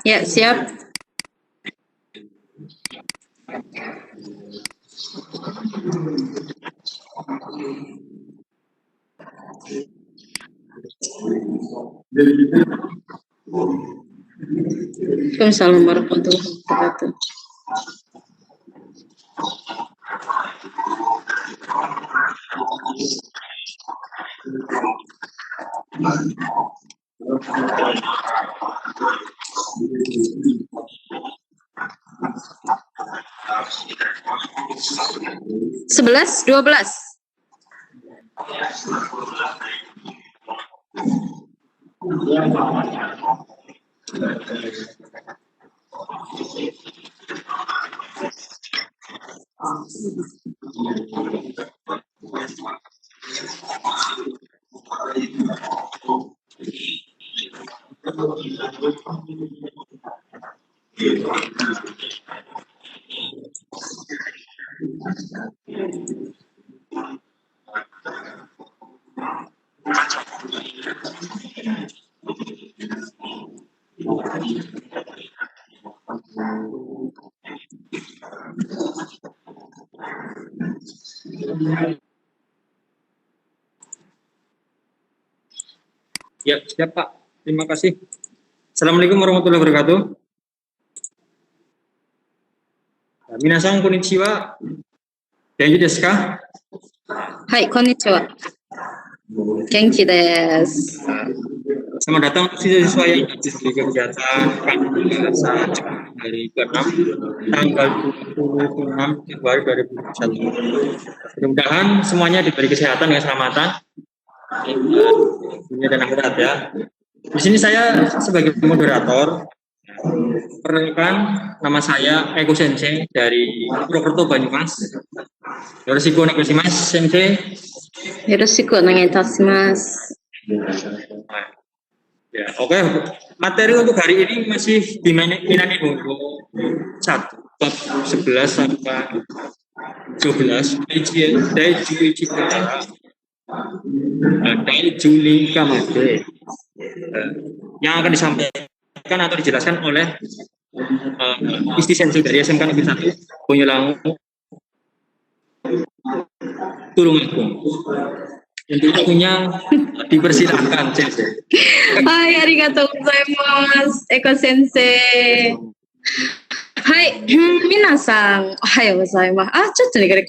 Ya, siap. Assalamualaikum warahmatullahi wabarakatuh. Sebelas, 12. Ya, siap Pak. Terima kasih. Assalamualaikum warahmatullahi wabarakatuh. Minasan konnichiwa. Genki desu ka? Hai, konnichiwa. Genki desu. Selamat datang siswa-siswa yang aktif di kegiatan bahasa Jepang hari ke-6 tanggal 26 Februari 2021. Mudah-mudahan semuanya diberi kesehatan dan keselamatan dunia dan akhirat ya. Di sini saya sebagai moderator. Perkenalkan, nama saya Eko Sensei dari Purwokerto Banyumas. Yoroshiku onegaishimasu, Sensei. Yoroshiku onegaitasumasu. Ya, oke. Materi untuk hari ini masih di Minami Hongo 1 bab 11 sampai 12 Daiju Ichikara Daiju Nikamade yang akan disampaikan atau dijelaskan oleh Isti Sensei dari SMK Negeri 1 Bonyolangu Tulungagung. Untuk itunya dipersilakan, Sensei. Hai, arigatou gozaimasu, Eko Sensei. Hai, minasan, ohayo gozaimasu. Ah, ちょっとね、これ、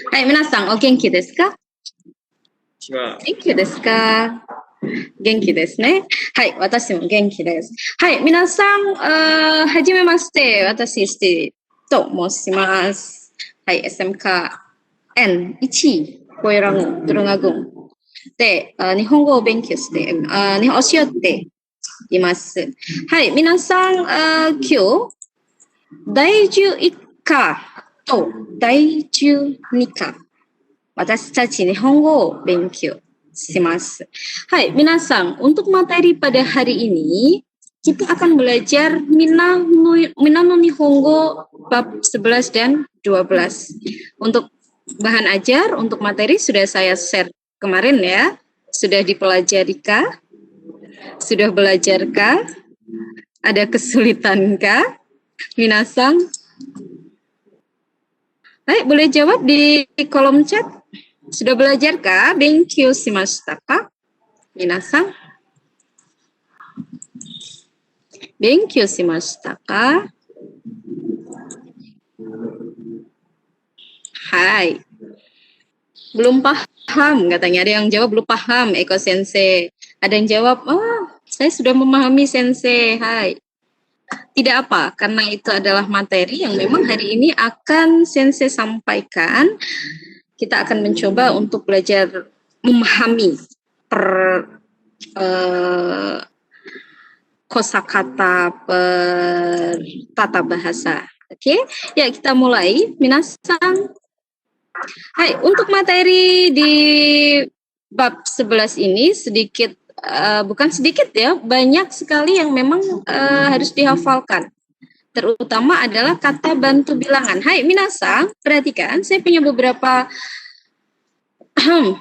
はい、皆さん、お元気ですか？元気ですか？元気ですね。はい、私も元気です。はい、皆さん、はじめまして、私、スティと申します。はい、SMK N1 小柳トルガ郡で日本語を勉強して、日本教えています。はい、皆さん、今日、第11課と第12課、私たち日本語を勉強します。Hai, minasan, untuk materi pada hari ini, kita akan belajar Minano Nihongo bab 11 dan 12. Untuk bahan ajar, untuk materi sudah saya share kemarin ya. Sudah dipelajari kah? Sudah belajar kah? Ada kesulitan kah? Minasan? Hai, boleh jawab di kolom chat. Sudah belajar kah? Benkyou shimashita ka? Minasan? Benkyou shimashita ka? Hai. Belum paham katanya. Ada yang jawab belum paham, Eko Sensei. Ada yang jawab, saya sudah memahami Sensei. Hai. Tidak apa, karena itu adalah materi yang memang hari ini akan Sensei sampaikan. Kita akan mencoba untuk belajar memahami kosakata, tata bahasa. Oke, ya kita mulai. Minasan. Hai, untuk materi di bab 11 ini sedikit, bukan sedikit ya, banyak sekali yang memang harus dihafalkan. Terutama adalah kata bantu bilangan. Hai, minasan, perhatikan, saya punya beberapa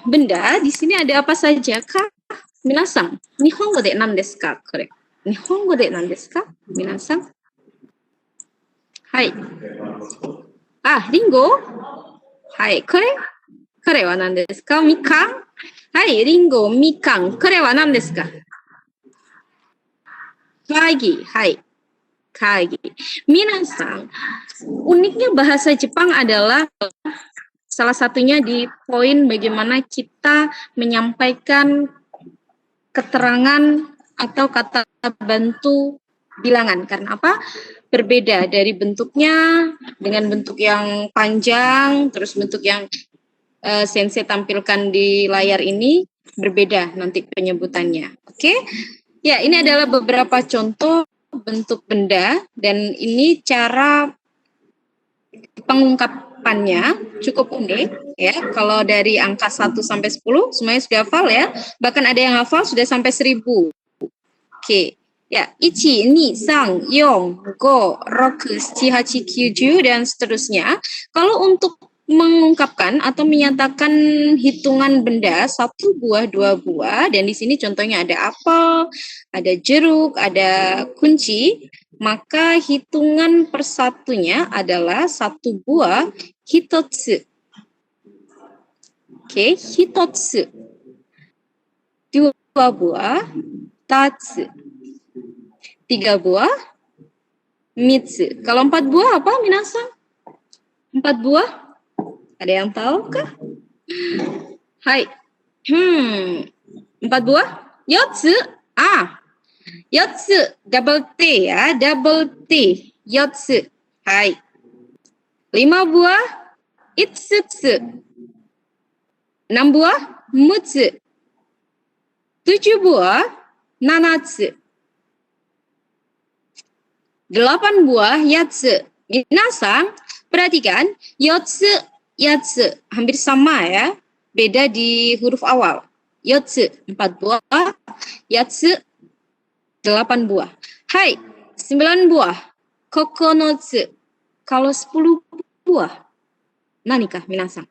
benda. Di sini ada apa saja, Kak? Minasan, Nihongo de nan desu ka? Kore. Nihongo de nan desu ka? Minasan. Hai. Ringo? Hai, kore? Kore wa nan desu ka? Mikan? Hai, ringo, mikan. Kore wa nan desu ka? Kagi. Hai. Kagi. Minasan, uniknya bahasa Jepang adalah salah satunya di poin bagaimana kita menyampaikan keterangan atau kata bantu bilangan. Karena apa? Berbeda dari bentuknya dengan bentuk yang panjang, terus bentuk yang Sensei tampilkan di layar ini berbeda nanti penyebutannya. Oke? Ya, ini adalah beberapa contoh bentuk benda dan ini cara pengungkapannya cukup unik ya. Kalau dari angka 1 sampai 10 semuanya sudah hafal ya. Bahkan ada yang hafal sudah sampai 1000. Oke. Ya, 1 2 3 4 5 6 7 8 9 10 dan seterusnya. Kalau untuk mengungkapkan atau menyatakan hitungan benda 1 buah, 2 buah dan di sini contohnya ada apel, ada jeruk, ada kunci, maka hitungan persatunya adalah 1 buah hitotsu. Oke, hitotsu. 2 buah tatsu. 3 buah mitsu. Kalau 4 buah apa, minasan? 4 buah? Ada yang tahu kah? Hai. 4 buah? Yotsu. Yotsu. Double T ya. Double T. Yotsu. Hai. 5 buah? Itsutsu. 6 buah? Mutsu. 7 buah? Nanatsu. 8 buah? Yatsu. Minasan, perhatikan. Yotsu. Yatsu, hampir sama ya, beda di huruf awal. Yotsu, 4 buah, yatsu, 8 buah. Hai, 9 buah, kokonotsu. Kalau 10 buah, nanikah minasan?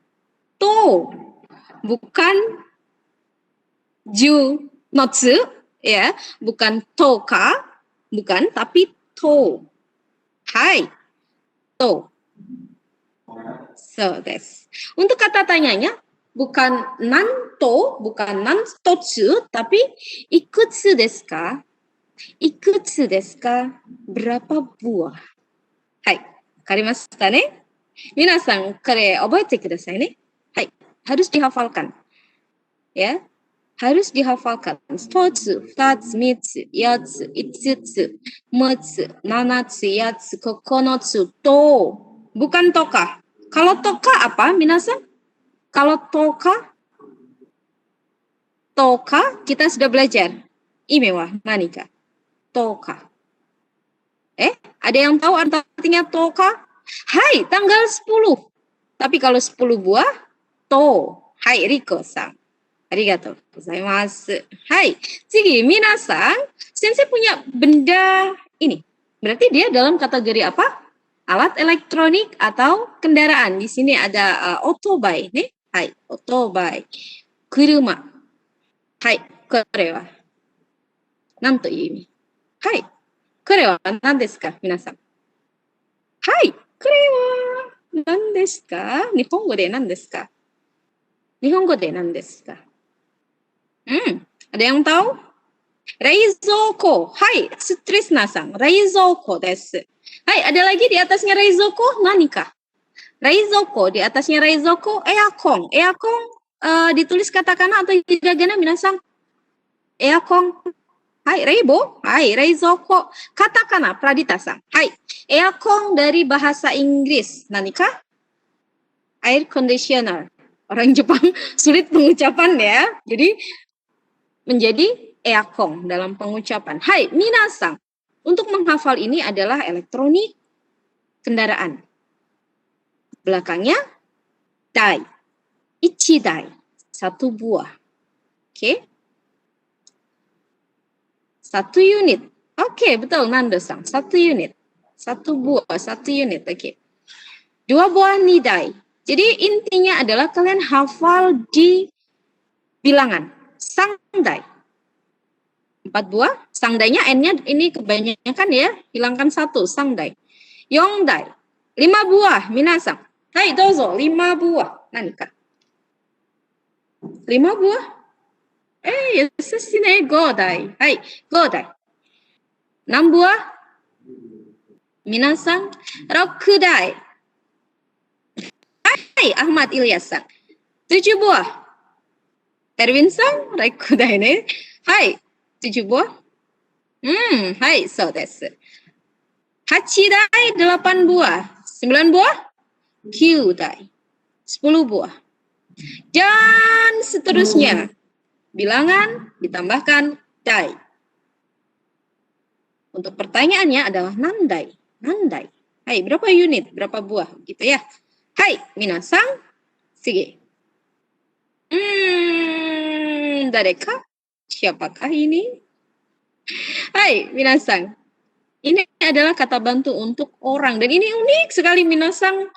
To, bukan junotsu, ya, bukan toka, bukan, tapi to. Hai, to. So, des. Untuk kata tanyanya, bukan nanto, bukan nantotsu, tapi ikutsu desu ka? Ikutsu desu ka? Berapa buah? Hai, wakarimasu ka ne? Minasan, kore oboete kudasai ne? Hai, harus dihafalkan. Ya, harus dihafalkan. Totsu, futatsu, mitsu, yatsu, itsutsu, mutsu, nanatsu, yatsu, kokonotsu, to. Bukan toka. Kalau toka apa, minasan? Kalau toka kita sudah belajar. Ime wa nanika? Toka. Ada yang tahu artinya toka? Hai, tanggal 10. Tapi kalau 10 buah, to. Hai, Riko-san. Arigatou gozaimasu. Hai, Cigi, minasan, sensei punya benda ini. Berarti dia dalam kategori apa? Alat elektronik atau kendaraan. Di sini ada otobai, ne? Hai, otobai. Kuruma. Hai, kore wa nan to iu imi? Hai, kore wa nan desu ka, minasan? Hai, kore wa nan desu ka? Nihongo de nan desu ka? Nihongo de nan desu ka? Ada yang tahu? Reizouko. Hai, Trisna-san. Reizouko desu. Hai, ada lagi di atasnya reizouko, nanika? Reizouko, di atasnya reizouko, earkon. Earkon ditulis katakana atau hiragana, minasan? Earkon. Hai, reibo. Hai, reizouko. Katakana, Pradita-san. Hai, earkon dari bahasa Inggris, nanika? Air conditioner. Orang Jepang sulit pengucapan ya. Jadi menjadi earkon dalam pengucapan. Hai, minasan. Untuk menghafal ini adalah elektronik kendaraan. Belakangnya dai. Ichidai. 1 buah. Oke. 1 unit. Oke, betul Nando-san. 1 unit. 1 buah, 1 unit. Oke. 2 buah nidai. Jadi intinya adalah kalian hafal di bilangan. Sangdai. 4 buah. Sangdainya N-nya ini kebanyakan ya. Hilangkan 1. Sangdai. Yongdai. 5 buah. Minasang. Hai, dozo. 5 buah. Nanika? 5 buah. Yasushi ne. 5 dai. Hai, 5 dai. 6 buah. Minasang. 6 dai. Hai, Ahmad Ilyas-san. 7 buah. Erwin-san. 6 dai ne. Hai, 7 buah. Hai, so desu. 8 dai, 8 buah. 9 buah. 9 dai. 10 buah. Dan seterusnya. Bilangan ditambahkan dai. Untuk pertanyaannya adalah nandai. Nandai. Hai, berapa unit? Berapa buah? Gitu ya. Hai, minasang. Sige. Dareka? Siapakah ini? Hai, minasang. Ini adalah kata bantu untuk orang. Dan ini unik sekali, minasang.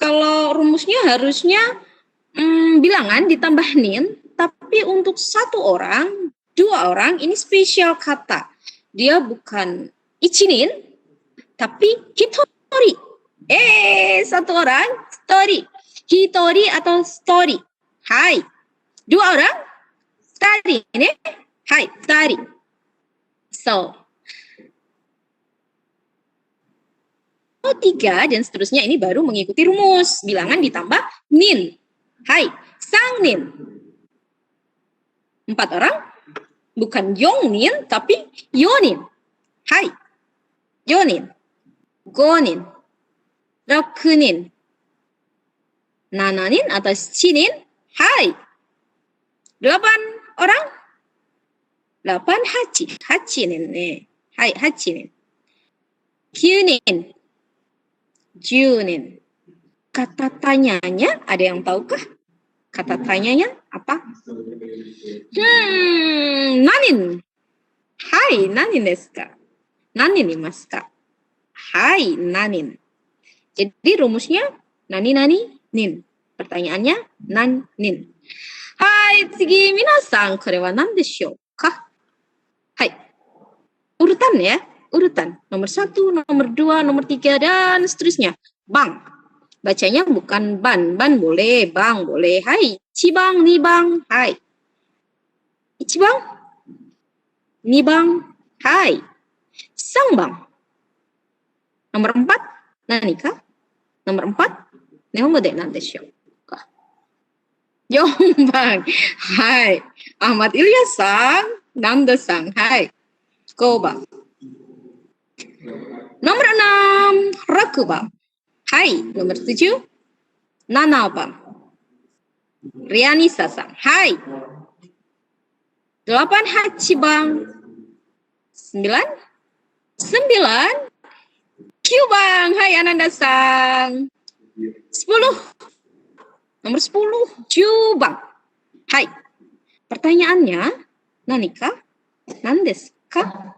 Kalau rumusnya harusnya bilangan ditambah nin. Tapi untuk 1 orang, 2 orang, ini spesial kata. Dia bukan ichinin, tapi hitori. 1 orang, story. Hitori atau story. Hai. 2 orang, tari. Ini. Hai, tari. So. 3 dan seterusnya ini baru mengikuti rumus. Bilangan ditambah nin. Hai, sang nin. 4 orang, bukan yongnin, tapi yonin. Hai, yonin. Gonin. Rokunin. Nananin atau shinin. Hai. 8 orang. 8 hachi. Hachinin ne. Hai, hachinin. 9nin. 10nin. Kata tanyanya, ada yang tahukah? Kata tanyanya apa? Nanin. Hai, nanin desu ka? Nanin imasu ka? Hai, nanin. Jadi rumusnya nani nani nin. Pertanyaannya nan nin. Hai, tsugi minasan, kore wa nan deshou ka? Hai. Urutan ya, urutan. Nomor 1, nomor 2, nomor 3 dan seterusnya. Bang. Bacanya bukan ban. Ban boleh, bang boleh. Hai, cibang, nibang. Hai. Ichibang. Nibang. Hai. Sangbang. Nomor 4. Nani ka? Nomor 4. Nihongo de nan deshou ka? Yongbang. Hai. Ahmad Ilyas-san. Nanda-san. Hai. 5番. Nomor 6. 6番. Hai, nomor 7, 7 番. Rianisa-san. Hai. 8 8 bang. 9 9 9 bang. Hai Ananda-san. 10. Nomor 10, Jubang. Hai. Pertanyaannya, nanika? Nan desu ka?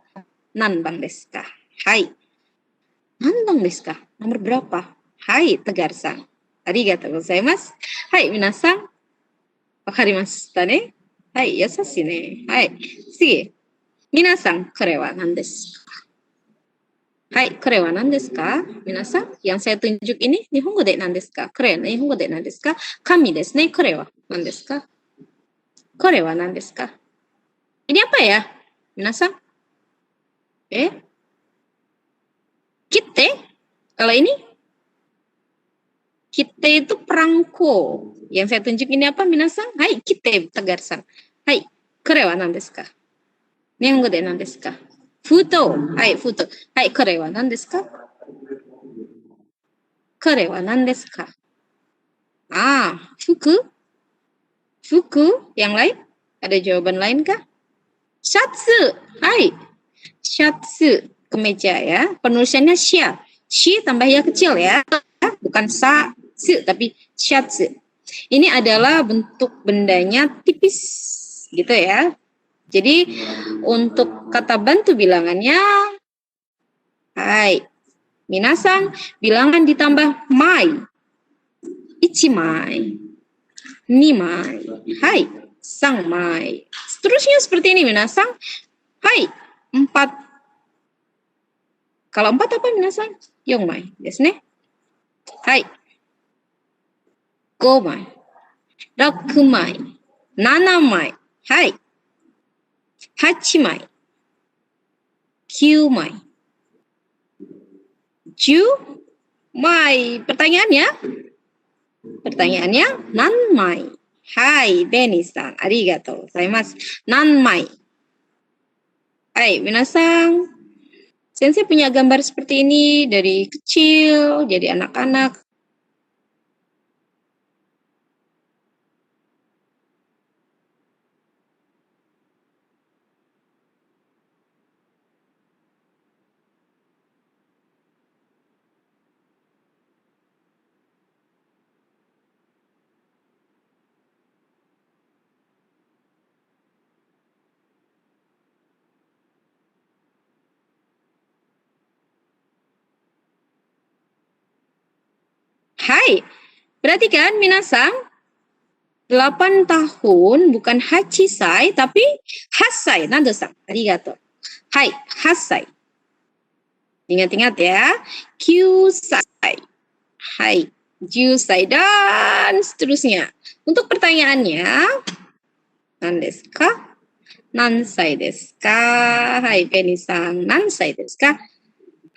Nan bang desu ka? Hai. Nan bang desu ka? Nomor berapa? Hai, Tegar-san. Arigatou gozaimasu. Hai, minasan. Wakarimashita ne? Hai, yasashi ne. Hai. Sige. Minasan, kore wa nan desu ka? Hai, kore wa nan desu ka? Minasan, yang saya tunjuk ini Nihongo de nan desu ka? Kore wa Nihongo de nan desu ka? Kami desu ne. Kore wa nan desu ka? Kore wa nan desu ka? Ini apa ya? Minasan? Kite? Kalau ini? Kite itu perangko. Yang saya tunjuk ini apa, minasan? Hai, kite, Tegar-san. Hai, kore wa nan desu ka? Nihongo de nan desu ka? Futo. Hai, futo. Hai, kore wa nan desu ka? Kore wa nan desu ka? Fuku? Fuku? Yang lain? Ada jawaban lain kah? Shatsu. Hai. Shatsu. Kemeja ya. Penulisannya sha. Shi tambah ya kecil ya. Bukan sa, su, tapi shatsu. Ini adalah bentuk bendanya tipis. Gitu ya. Jadi untuk kata bantu bilangannya. Hai. Minasan, bilangan ditambah mai. Ichimai. Nimai. Hai. Sangmai. Seterusnya seperti ini minasan. Hai, 4. Kalau 4 apa minasan? Yongmai desu ne. Hai. 5 枚。6 枚。7 枚。はい。8 枚。9 枚. 10 枚. Pertanyaannya, nanmai. Hai, Beni-san. Arigatou gozaimasu. Nanmai. Hai, minasan. Sensei punya gambar seperti ini dari kecil, jadi anak-anak. Hai, perhatikan minasan. 8 tahun bukan hachisai tapi hasai. Nando-san, arigatou. Hai, hasai. Ingat-ingat ya. Kyusai. Hai, jusai dan seterusnya. Untuk pertanyaannya, nan desu ka? Nansai desu ka? Hai, Beni-san, nansai desu ka?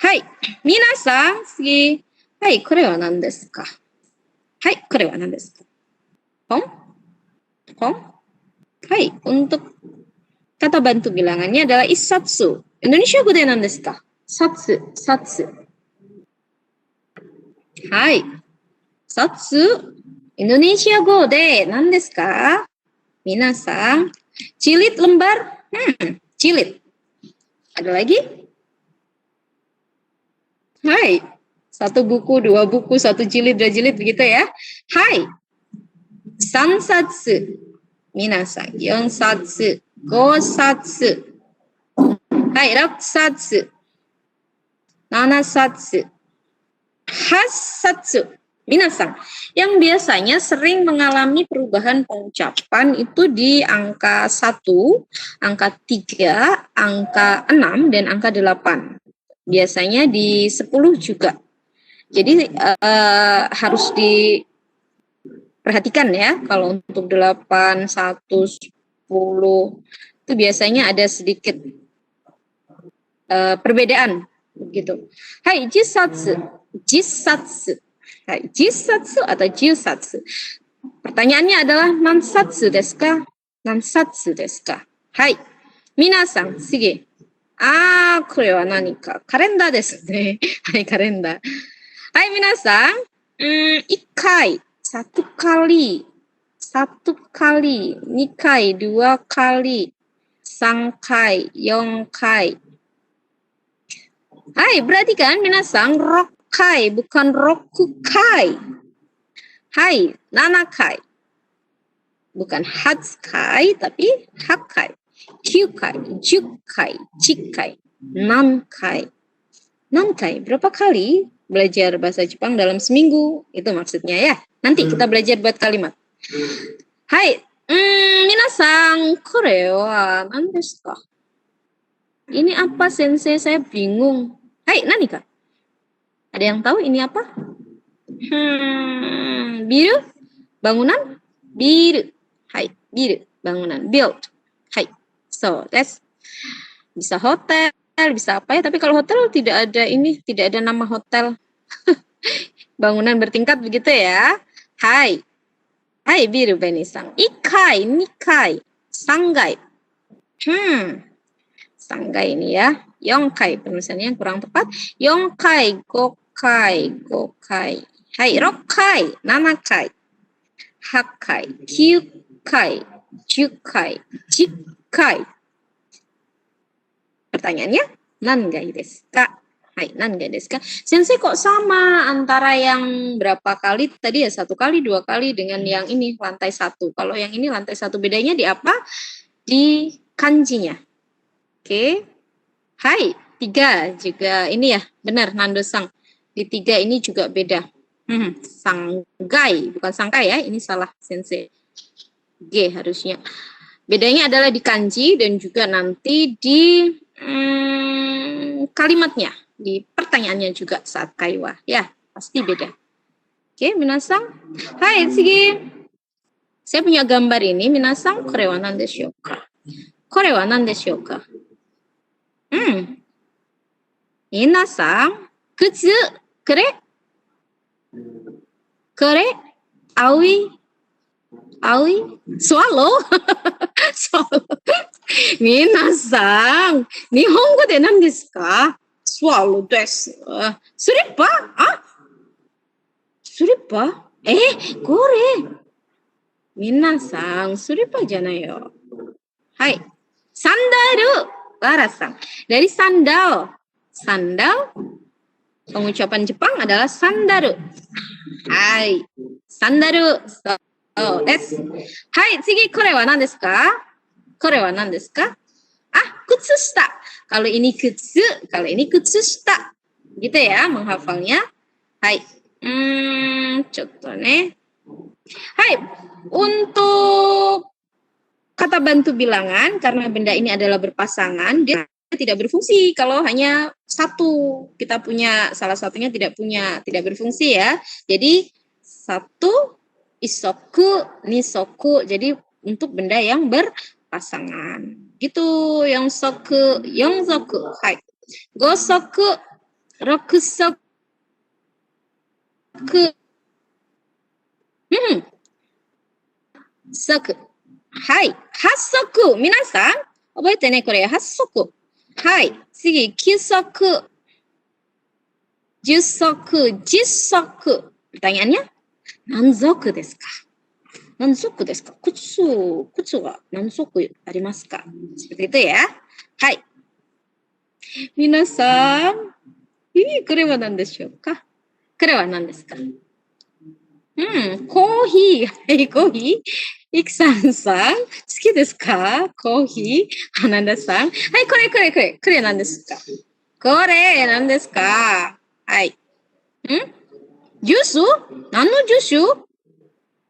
Hai, minasan, sugi. Hai, kore wa nan desu ka? Hai, kore wa nan desu ka? Kom? Hai, untuk kata bantu bilangannya adalah isatsu. Indonesia de nan desu ka? Satsu. Hai. Satsu. Indonesia de nan desu ka? Minasan. Jilid lembar? Jilid. Ada lagi? Hai. 1 buku, 2 buku, 1 jilid, 2 jilid, begitu ya. Hai. 3 satsu. Minasan. 4 satsu. 5 satsu. Hai, 6 satsu. 7 satsu. 8 satsu. Minasan, yang biasanya sering mengalami perubahan pengucapan itu di angka 1, angka 3, angka 6, dan angka 8. Biasanya di 10 juga. Jadi harus diperhatikan ya, kalau untuk 8, 1, 10, itu biasanya ada sedikit perbedaan. Begitu. Hai, jisatsu. Hai, jisatsu atau jiusatsu. Pertanyaannya adalah nansatsu desu ka? Nansatsu desu ka? Hai. Minasan, sige. Kore wa nani ka? Kalenda desu ne. Hai, kalenda. Hai, minasan. 1 kali. 1 kali. 2 kali. 2 kali. 3 kali. 4 kali. Hai, berarti kan minasan rokai bukan rokukai. Hai, 7 kai. Bukan hatsukai tapi hakai. 9 kai, 10 kai, 10 kai, 6 kai. 6 kai, berapa kali belajar bahasa Jepang dalam seminggu? Itu maksudnya ya. Nanti kita belajar buat kalimat. Hai, minasan, kore wa nan desu ka? Ini apa sensei? Saya bingung. Hai, nani ka? Ada yang tahu ini apa? Biru? Bangunan? Biru. Hai, biru. Bangunan. Build. Hai. So, that's bisa hotel, bisa apa ya. Tapi kalau hotel tidak ada ini, tidak ada nama hotel. Bangunan bertingkat begitu ya. Hai. Hai, biru Beni-san. 1 kai, 2 kai, 3 kai. Sanggai ini ya. 4 kai penulisannya kurang tepat. 4 kai, 5 kai, 5 kai. Hai, 6 kai, 7 kai. 8 kai, 9 kai, 10 kai, 10 kai. Pertanyaannya, nangai desu ka? Hai, nangai desu ka? Sensei kok sama antara yang berapa kali tadi ya, 1 kali, 2 kali dengan yang ini lantai 1. Kalau yang ini lantai 1 bedanya di apa? Di kanjinya. Oke. Hai, 3 juga ini ya, benar Nando-sang. Di 3 ini juga beda. Sanggai, bukan sangkai ya, ini salah sensei. G harusnya. Bedanya adalah di kanji dan juga nanti di kalimatnya, di pertanyaannya juga saat kaiwa. Ya, pasti beda. Oke, minasang. Hai, Tsugi. Saya punya gambar ini. Minasang, kore wa nan deshou ka? Kore wa nan deshou ka? Minasang, kutsu, kore? Kore? Aoi? Swallow? Swallow. Minasang, Nihongo de nan desu ka? Swallow desu. Slipper? Slipper? Kore. Minasang, slipper janai yo. Hai. Sandal. Lara-san. Dari sandal. Sandal. Pengucapan Jepang adalah sandaru. Hai. Sandaru. So, desu. Hai, tsugi kore wa nan desu ka? Kore wa nan desu ka? Kutsushita. Kalau ini kutsu, kalau ini kutsushita. Gitu ya menghafalnya. Hai. Contoh nih. Hai, untuk kata bantu bilangan, karena benda ini adalah berpasangan, dia tidak berfungsi kalau hanya satu. Kita punya salah satunya tidak berfungsi ya. Jadi satu, isoku, nisoku. Jadi untuk benda yang berpasangan. Gitu, yonsoku, yonsoku. Hai. Gosoku, rokusoku. Soku. Hai. Hasoku. Minasan, oboete ne kore, hasoku. Hai. Tsugi, kisoku. Jusoku, jisoku. Pertanyaannya, nanzoku desu ka? Nanzoku desu ka? Kutsu ga nanzoku arimasu ka? Seperti itu ya. Hai. Minasan, kore wa nan deshou ka? Kore wa nan desu ka? Kohi. Hai, kohi. Iksan-san, suki desu ka? Kohi. Hanada-san. Hai, kore. Kore nan desu ka? Kore nan desu ka? Hai. Jusu? Nano jusu?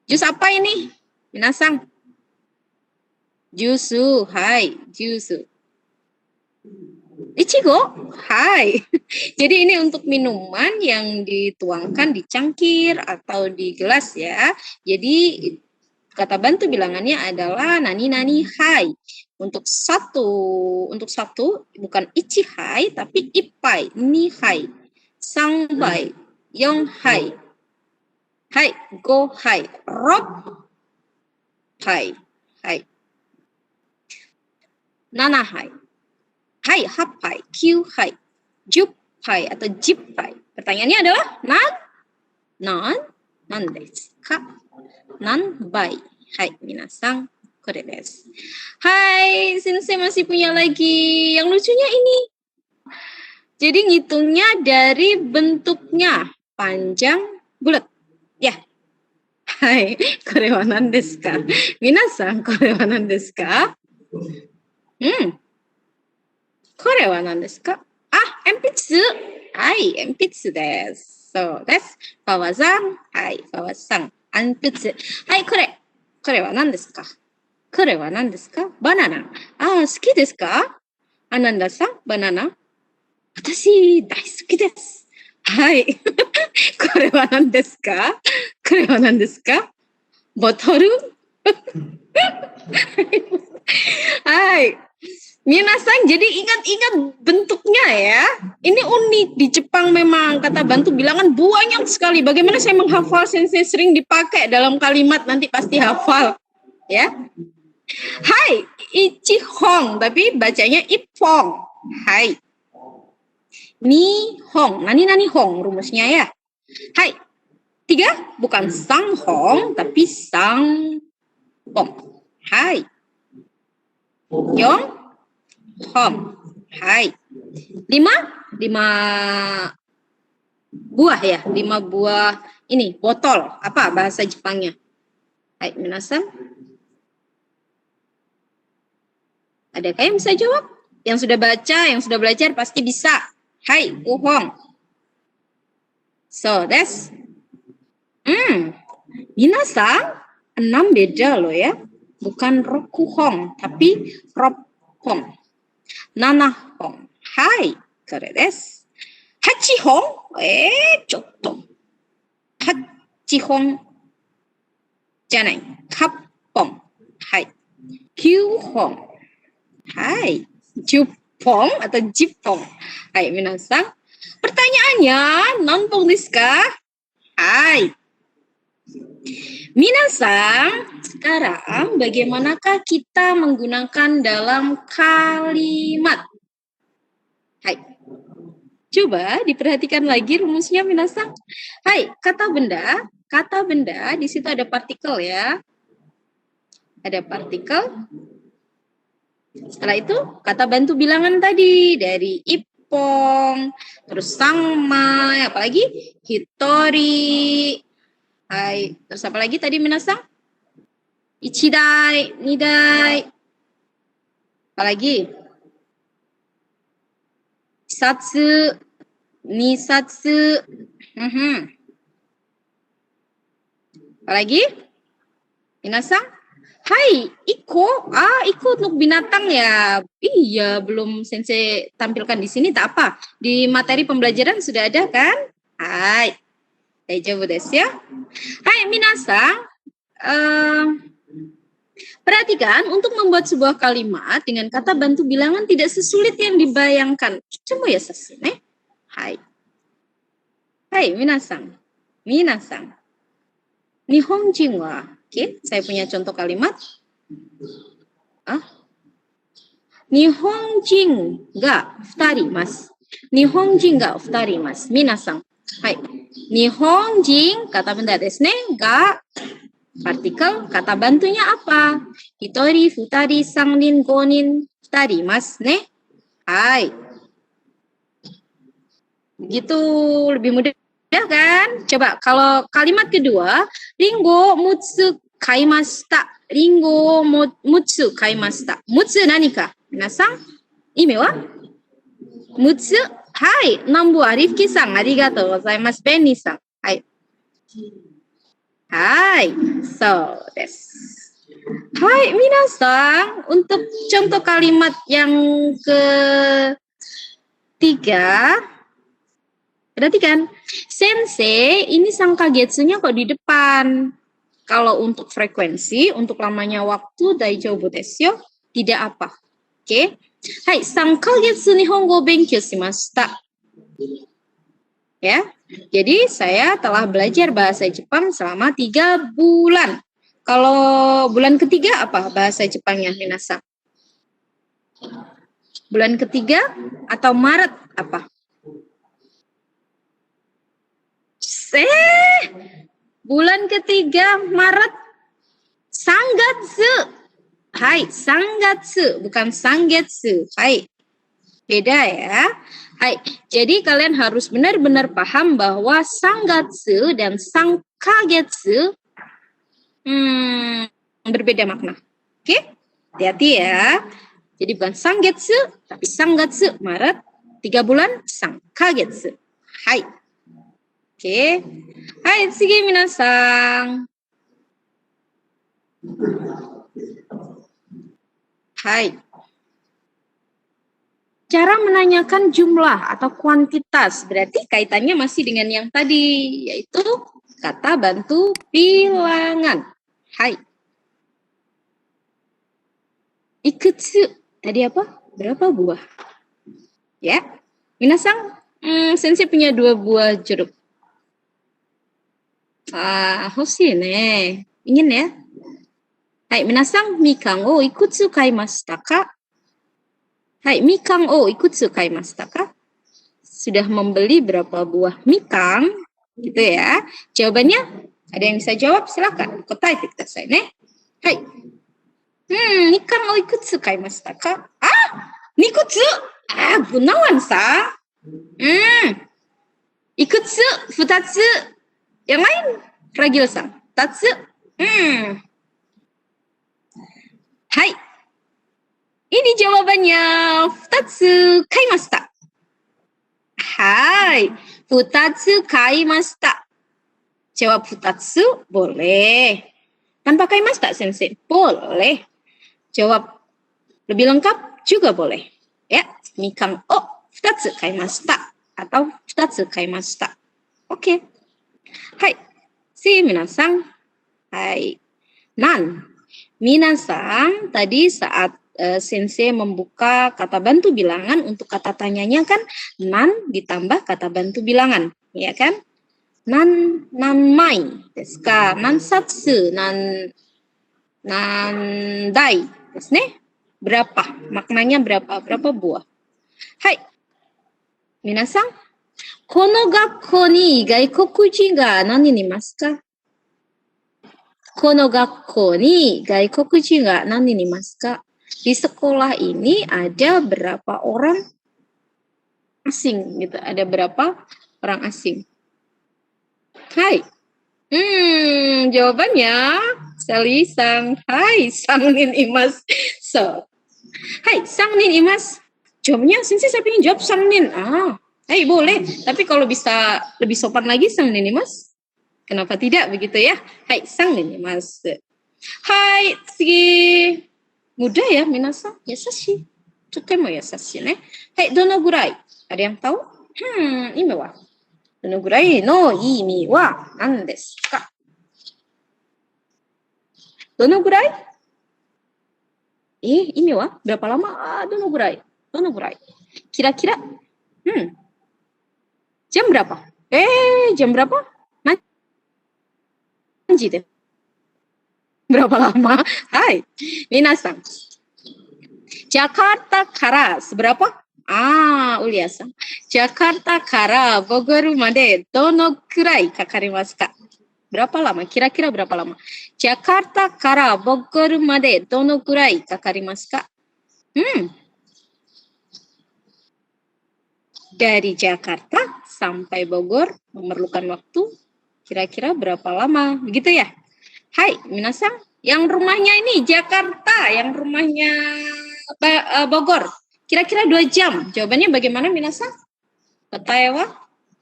Jus apa ini? Minasang. Jusu. Hai, jusu. Ichigo? Hai. Jadi ini untuk minuman yang dituangkan di cangkir atau di gelas ya. Jadi kata bantu bilangannya adalah nani hai. Untuk satu bukan ichi hai tapi ippai, ni hai. Sangbai, yong hai. Hai, go hai. Rok hai. Hai. Nana hai. Hai, happai, kyu hai. Jup hai atau jip hai. Pertanyaannya adalah nan desu ka? Nan bai. Hai, minasang, kore desu. Hai, sensei masih punya lagi yang lucunya ini. Jadi ngitungnya dari bentuknya, panjang, bulat. Ya. Hai, kore wa nan desu ka? Minasang, kore wa nan desu ka? Kore wa nan desu ka? Enpitsu. Hai, enpitsu desu. So, desu. Fawa-san. Hai, Fawa-san. Enpitsu. Hai, kore. Kore wa nan desu ka? Kore wa nan desu ka? Banana. Suki desu ka? Ananda-san, banana. Watashi, daisuki desu. Hai. Kore wa nan desu ka? Kore wa nan desu ka? Botoru? Hai. Minasang, jadi ingat-ingat bentuknya ya. Ini unik. Di Jepang memang kata bantu bilangan banyak sekali. Bagaimana saya menghafal, sensei sering dipakai dalam kalimat, nanti pasti hafal. Ya. Hai, ichihong, tapi bacanya ipong. Hai. Nihong, nani hong rumusnya ya. Hai. 3, bukan sanghong, tapi sanghong. Hai. Yong, hong. Hai. 5 buah ya. 5 buah ini, botol. Apa bahasa Jepangnya? Hai, minasan. Adakah yang bisa jawab? Yang sudah baca, yang sudah belajar pasti bisa. Hai, uhong. So, that's minasan 6 beda loh ya. Bukan rokuhong, tapi rophong. 7本。はい、これです。8本ちょっと。8本じゃない。8本。はい。9本。はい。10本 atau 10本。はい、皆さん。Pertanyaannya, non-pong desu ka? Hai. Minasang, sekarang bagaimanakah kita menggunakan dalam kalimat? Hai. Coba diperhatikan lagi rumusnya minasang. Hai, kata benda di situ ada partikel ya. Ada partikel. Setelah itu kata bantu bilangan tadi dari Ipong, terus Sangmai, apalagi Hitori. Hai, terus apa lagi tadi minasang? Ichidai, nidai. Apalagi? Satsu, nisatsu. Apalagi? Minasang? Hai, Iko. Iko untuk binatang ya. Iya, belum sensei tampilkan di sini tak apa. Di materi pembelajaran sudah ada kan? Hai. Daijoubu desu ya. Hai, minasang. Perhatikan, untuk membuat sebuah kalimat dengan kata bantu bilangan tidak sesulit yang dibayangkan. Coba ya sasune. Hai. Hai, minasang. Nihonjin wa. Oke, saya punya contoh kalimat. Nihonjin ga futarimasu. Nihonjin ga futarimasu. Minasang. Hai. Nihonjin kata benda desu ne. Ga partikel kata bantunya apa? Hitori, futari, sangnin, gonin, futarimasu ne. Hai. Begitu lebih mudah kan? Coba kalau kalimat kedua, ringo mutsu kaimashita. Ringo mutsu kaimashita. Mutsu nani ka? Minasang, ime wa? Mutsu. Hai, nambu Rifki-san, arigatou gozaimasu. Benny-san. Hai. Hai, so desu. Hai, minasang, untuk contoh kalimat yang ketiga, perhatikan, sensei ini sangkagetsunya kok di depan. Kalau untuk frekuensi, untuk lamanya waktu, daijoubu desu yo, tidak apa. Oke. Hai, sangkagetsu nihongo benkyou shimashita. Ya, jadi saya telah belajar bahasa Jepang selama 3 bulan. Kalau bulan ketiga apa bahasa Jepangnya, minasang? Bulan ketiga atau Maret apa? Bulan ketiga Maret, Sangatsu. Hai, Sangatsu, bukan Sangetsu. Hai, beda ya. Hai, jadi kalian harus benar-benar paham bahwa Sangatsu dan Sangkagetsu berbeda makna. Oke? Hati-hati ya. Jadi bukan Sangetsu, tapi Sangatsu, Maret, 3 bulan, Sangkagetsu. Hai. Oke. Hai, tsugi minasang. Hai. Cara menanyakan jumlah atau kuantitas berarti kaitannya masih dengan yang tadi, yaitu kata bantu bilangan. Hai. Ikutsu. Tadi apa? Berapa buah? Ya. Minasang, sensei punya 2 buah jeruk. Hoshii ne. Ingin ya? Hai, minasang, mikan o ikutsu kaimashita ka? Hai, mikan o ikutsu kaimashita ka? Sudah membeli berapa buah mikan? Gitu ya. Jawabannya, ada yang bisa jawab? Silakan. Kotaete kudasai ne. Hai. Mikan o ikutsu kaimashita ka? Nikutsu? Gunawan sa? Ikutsu? Futatsu? Yang lain? Ragil-san. Tatsu? Hai. Ini jawabannya. Futatsu kaimashita. Hai. Futatsu kaimashita. Jawab futatsu boleh. Kan pakai mas tak sensei? Boleh. Jawab lebih lengkap juga boleh. Ya, mikan o 2つ買いました atau 2つ買いました。Oke. Hai. Si minasang. Hai. Nan. Minasang tadi saat sensei membuka kata bantu bilangan untuk kata tanyanya kan nan ditambah kata bantu bilangan, ya kan? Nan mai desu ka? Nan satsu, nan dai desu ne? Berapa? Maknanya berapa? Berapa buah? Hai. Minasan, kono gakkou ni gaikokujin ga nani ni imasu ka? Kono gakkou ni gaikokujin ga nani ni imasu ka? Di sekolah ini ada berapa orang asing gitu? Ada berapa orang asing? Hai. Jawabannya Salisang. Hai, sangnin imas. So, hai, sangnin imas. Jawabnya, sensei saya pengen jawab sangnin. Hai, boleh. Tapi kalau bisa lebih sopan lagi sangnin imas. Kenapa tidak begitu ya? Hai, sangnin imas. Hai, tsugi. Mudah ya, minasan. Yasashi. Totemo yasashi ne. Hai, dono gurai? Ada yang tahu? Ime wa? Dono gurai no imi wa nan desu ka? Dono gurai? Imi wa? Berapa lama? Dono gurai. Dono gurai. Kira-kira? Jam berapa? Jam berapa? Nanji deh. Berapa lama? Hai, minasan. Jakarta kara seberapa? Ulia-san. Jakarta kara Bogor made dono kurai kakarimasu ka? Berapa lama? Kira-kira berapa lama? Jakarta kara Bogor made dono kurai kakarimasu ka? Dari Jakarta sampai Bogor memerlukan waktu kira-kira berapa lama? Begitu ya? Hai, minasan. Yang rumahnya ini Jakarta, yang rumahnya Bogor. Kira-kira 2 jam. Jawabannya bagaimana, minasan? Katae wa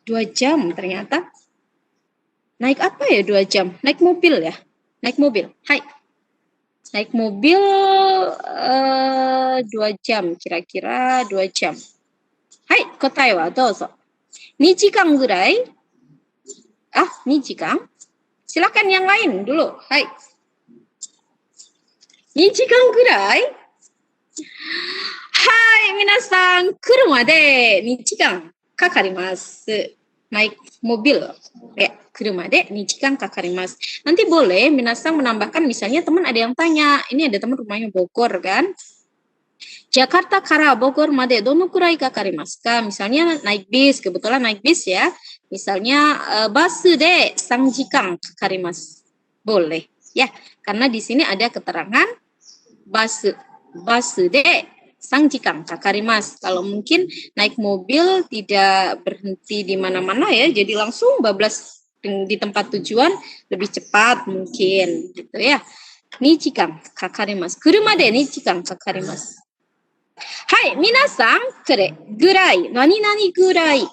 2 jam ternyata. Naik apa ya 2 jam? Naik mobil ya? Naik mobil. Hai. Naik mobil 2 jam. Kira-kira 2 jam. Hai, kotae wa douzo. 2 jikan gurai? 2 jikan? Silakan yang lain dulu. Hai. 2 jikan gurai? Hai, minasan. Kuruma de 2 jikan kakarimasu. Naik mobil. Ya, kuruma de 2 jikan kakarimasu. Nanti boleh minasan menambahkan, misalnya teman ada yang tanya. Ini ada teman rumahnya Bogor kan? Jakarta kara Bogor made dono kurai kakarimasu ka? Misalnya naik bis, kebetulan naik bis ya. Misalnya basu de 3 jikan kakarimasu. Boleh ya, karena di sini ada keterangan basu de 3 jikan kakarimasu. Kalau mungkin naik mobil tidak berhenti di mana-mana ya, jadi langsung bablas di tempat tujuan lebih cepat mungkin gitu ya. 2 jikan kakarimasu. Kuruma de 2 jikan kakarimasu. Hai, minasan, kore, gurai, nani gurai.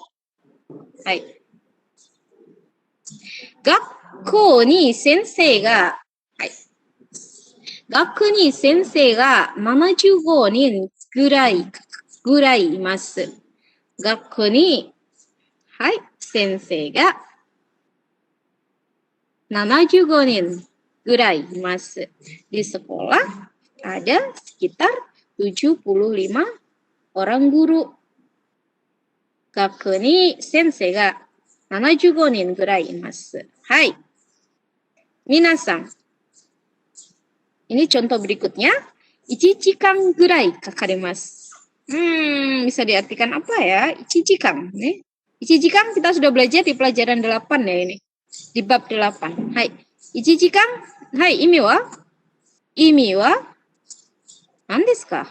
Hai. Gakkou ni sensei ga, hai. Gakkou ni sensei ga 75 人ぐらいいます。Gakkou ni, hai, sensei ga 75 人ぐらいいます. Di sekolah ada sekitar 75 orang guru. Gakkou ni sensei ga 75 人ぐらいいます. Hai. Minasan. Ini contoh berikutnya. 1 jikan gurai kakarimasu. Bisa diartikan apa ya? 1 jikan. 1 jikan kita sudah belajar di pelajaran 8 ya ini. Di bab 8. Hai. 1 jikan. Hai, imi wa? Imi wa? Nan desu ka?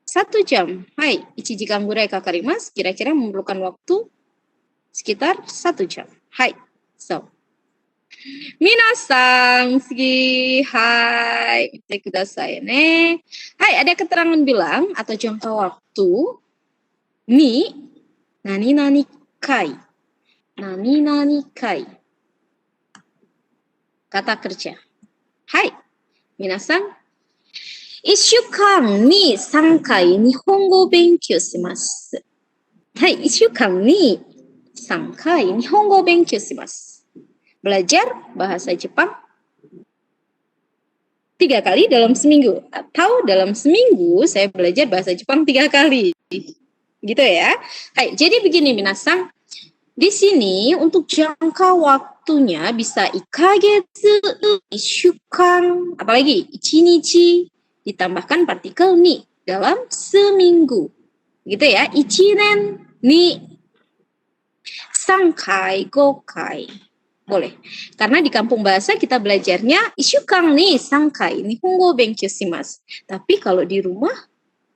1 jam. Hai, 1 jikan gurai kakarimasu. Kira-kira memerlukan waktu sekitar 1 jam. Hai. So. Minasan, sugi. Hai. Mite kudasai ne. Hai, ada keterangan bilang atau jangka waktu. Ni. Nani kai. Nani kai. Kata kerja. Hai, minasan. 1週間に3回日本語を勉強します。はい、1週間に3回日本語を勉強します. Belajar bahasa Jepang 3 kali dalam seminggu. Atau dalam seminggu saya belajar bahasa Jepang 3 kali. Gitu ya. Hai, jadi begini minasan. Di sini untuk jangka waktunya bisa 1ヶ月, 1週間, apalagi 1日, ditambahkan partikel ni dalam seminggu. Gitu ya. 1年に3回, 5回. Boleh. Karena di kampung bahasa kita belajarnya 1週間に3回 Nihongo benkyou shimasu. Tapi kalau di rumah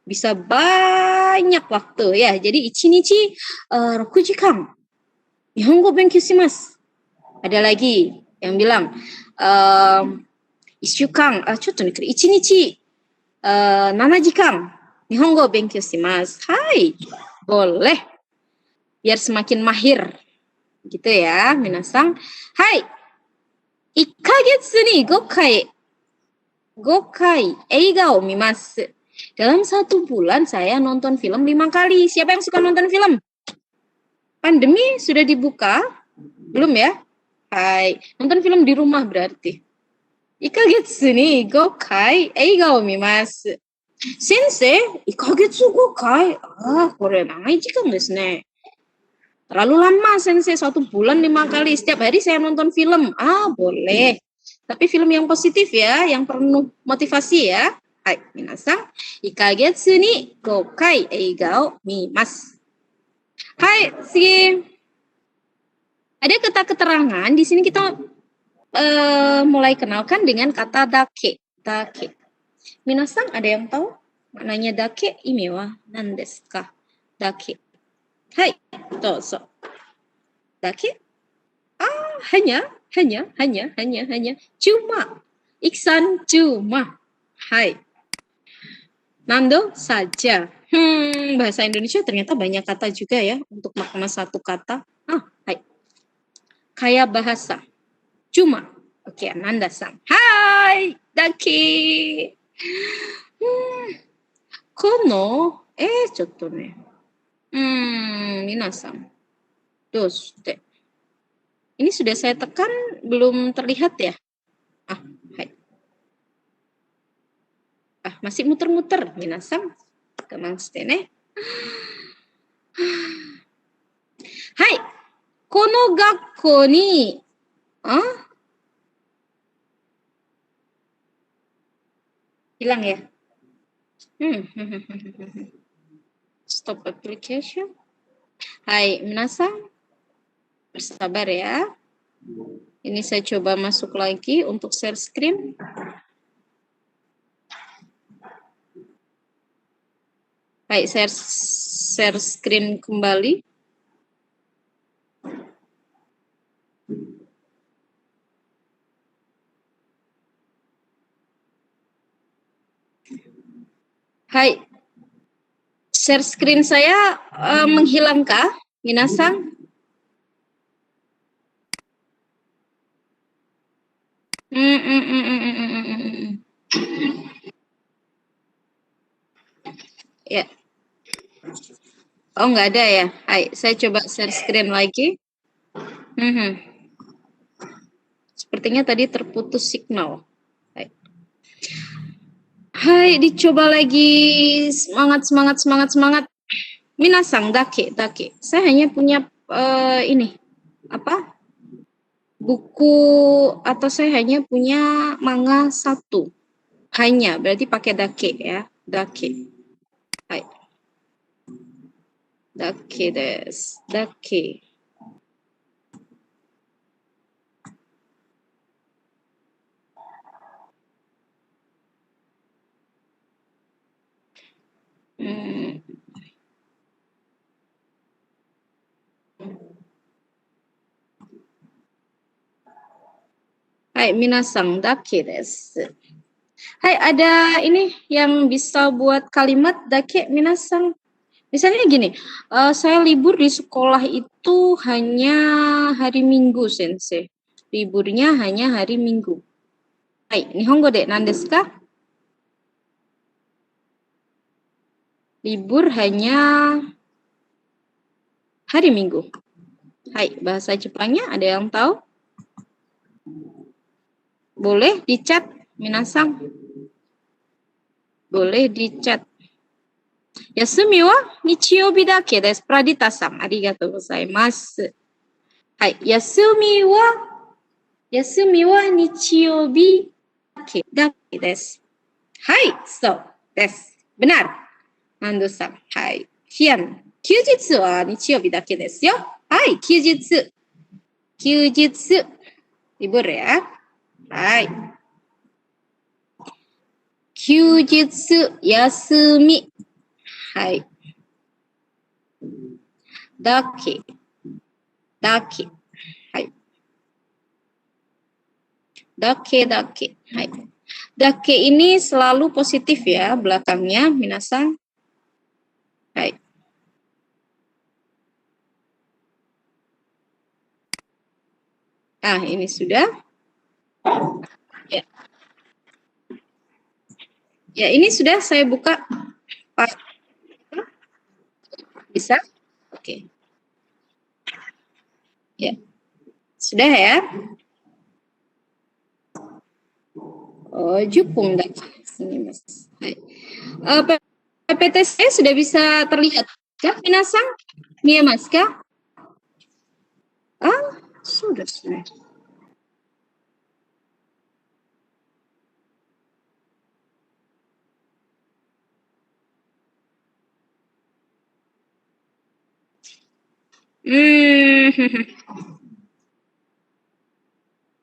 bisa banyak waktu ya. Jadi 1日 6 jam Nihongo benkyou shimasu. Ada lagi yang bilang 1週間, ちょっとね、1日 7 jam Nihongo benkyou shimasu. Hai, boleh. Biar semakin mahir. Gitu ya, minasan. Hai. 1ヶ月に5回映画を見ます. Dalam 1 bulan saya nonton film 5 kali. Siapa yang suka nonton film? Pandemi sudah dibuka? Belum ya? Hai. Nonton film di rumah berarti. 1ヶ月に5回映画を見ます. Sensei, 1ヶ月5回? Ah, これ長い時間ですね. Terlalu lama Sensei, 1 bulan 5 kali. Setiap hari saya nonton film. Ah, boleh. Tapi film yang positif ya, yang penuh motivasi ya. Hai, minasan. 1ヶ月に5回映画を見ます. Hai, sige. Ada kata keterangan. Di sini kita mulai kenalkan dengan kata dake. Dake. Minasan, ada yang tahu maknanya dake? Imi wa nan desu ka? Dake. Hai, dozo. Dake? Ah, hanya. Cuma. Iksan, cuma. Hai. Nando saja. Bahasa Indonesia ternyata banyak kata juga ya untuk makna satu kata. Ah, hai. Kayak bahasa. Cuma. Oke, Nanda-san. Hai, dake. Kono, chotto ne. Minasan. Doshite. Ini sudah saya tekan, belum terlihat ya? Ah, hai. Ah, masih muter-muter, minasan. Tenang shite ne. Hai. Kono gakko ni, hilang ya? Stop application. Hai, minasan. Bersabar ya. Ini saya coba masuk lagi untuk share screen. Hai, share screen kembali. Hai, share screen saya menghilangkah, minasan? Ya. Oh, nggak ada ya. Hai, saya coba share screen lagi. Sepertinya tadi terputus signal. Hai, dicoba lagi. Semangat. Minasan, dake. Saya hanya punya ini. Apa? Buku, atau saya hanya punya manga 1. Hanya, berarti pakai dake ya. Dake. Hai. Dake desu. Dake. Hai, minasan dake desu. Hai, ada ini yang bisa buat kalimat dake minasan. Misalnya gini, saya libur di sekolah itu hanya hari Minggu, Sensei. Liburnya hanya hari Minggu. Hai, Nihongo de nan desu ka? Libur hanya hari Minggu. Hai, bahasa Jepangnya ada yang tahu? Boleh di chat, minasang. Boleh di chat. Yasumi wa nichiyoubi dake desu. Pradita-san, arigatou gozaimasu. Hai, yasumi wa nichiyoubi dake desu. Hai, so desu. Benar. Nando-san. Hai. Hian, kyujitsu wa nichiyoubi dake desu yo. Hai, kyujitsu. Kyujitsu. Libur ya. Hai. Kyujitsu, yasumi. Hai. Dake. Dake. Hai. Dake. Hai. Dake ini selalu positif ya belakangnya, minasang. Hai. Ah, ini sudah. Ya. Ya, ini sudah saya buka. Bisa? Oke. Ya. Sudah ya? Oh, jupung dake. Sini, Mas. Hai. PPT saya sudah bisa terlihat kah, minasang? Mas kah? Ah, sudah.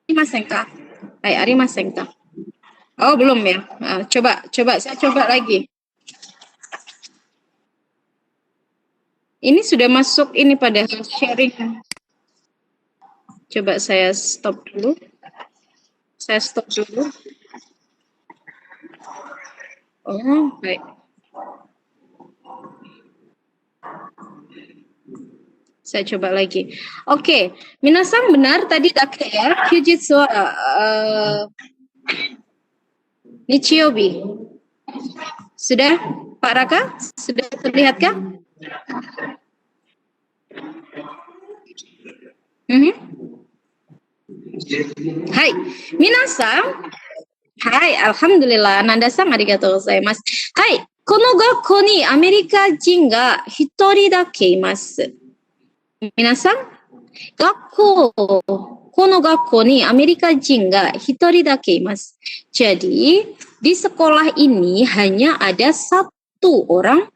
Arimasen ka? Hai, arimasen ka? Oh, belum ya. Nah, coba saya coba lagi. Ini sudah masuk ini pada sharing. Coba saya stop dulu. Oh, baik. Saya coba lagi. Oke, minasang benar tadi dake ya. Kyujitsu Nichiyoubi. Sudah, Pak Raka? Sudah terlihat kah? Hai, minasang. Hai, alhamdulillah. Nanda-san, arigatou gozaimasu. Hai, この学校にアメリカ人が一人だけいます。皆さん、この学校にアメリカ人が一人だけいます。Jadi, di sekolah ini hanya ada satu orang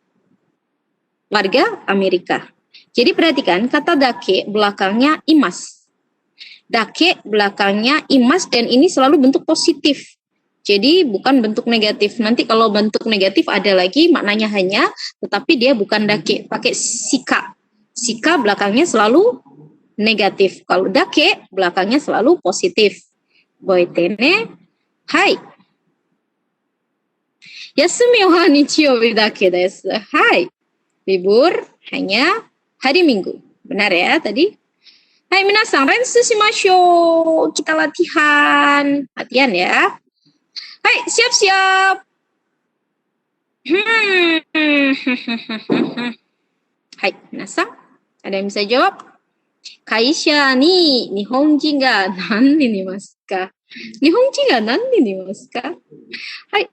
warga Amerika. Jadi perhatikan, kata dake belakangnya imas. Dake belakangnya imas dan ini selalu bentuk positif. Jadi bukan bentuk negatif. Nanti kalau bentuk negatif ada lagi maknanya hanya, tetapi dia bukan dake, pakai sika. Sika belakangnya selalu negatif. Kalau dake belakangnya selalu positif. Boitene. Hai. Yasumi wa nichiyoubi dake desu. Hai. Libur hanya hari Minggu. Benar ya tadi? Hai minasang, rensu shimashou. Kita latihan. Latihan ya. Hai, siap-siap. Hai, minasang. Ada yang bisa jawab? Kaisha ni Nihonjin ga nanni ni masu ka? Nihonjin ga nanni ni masu ka? Hai.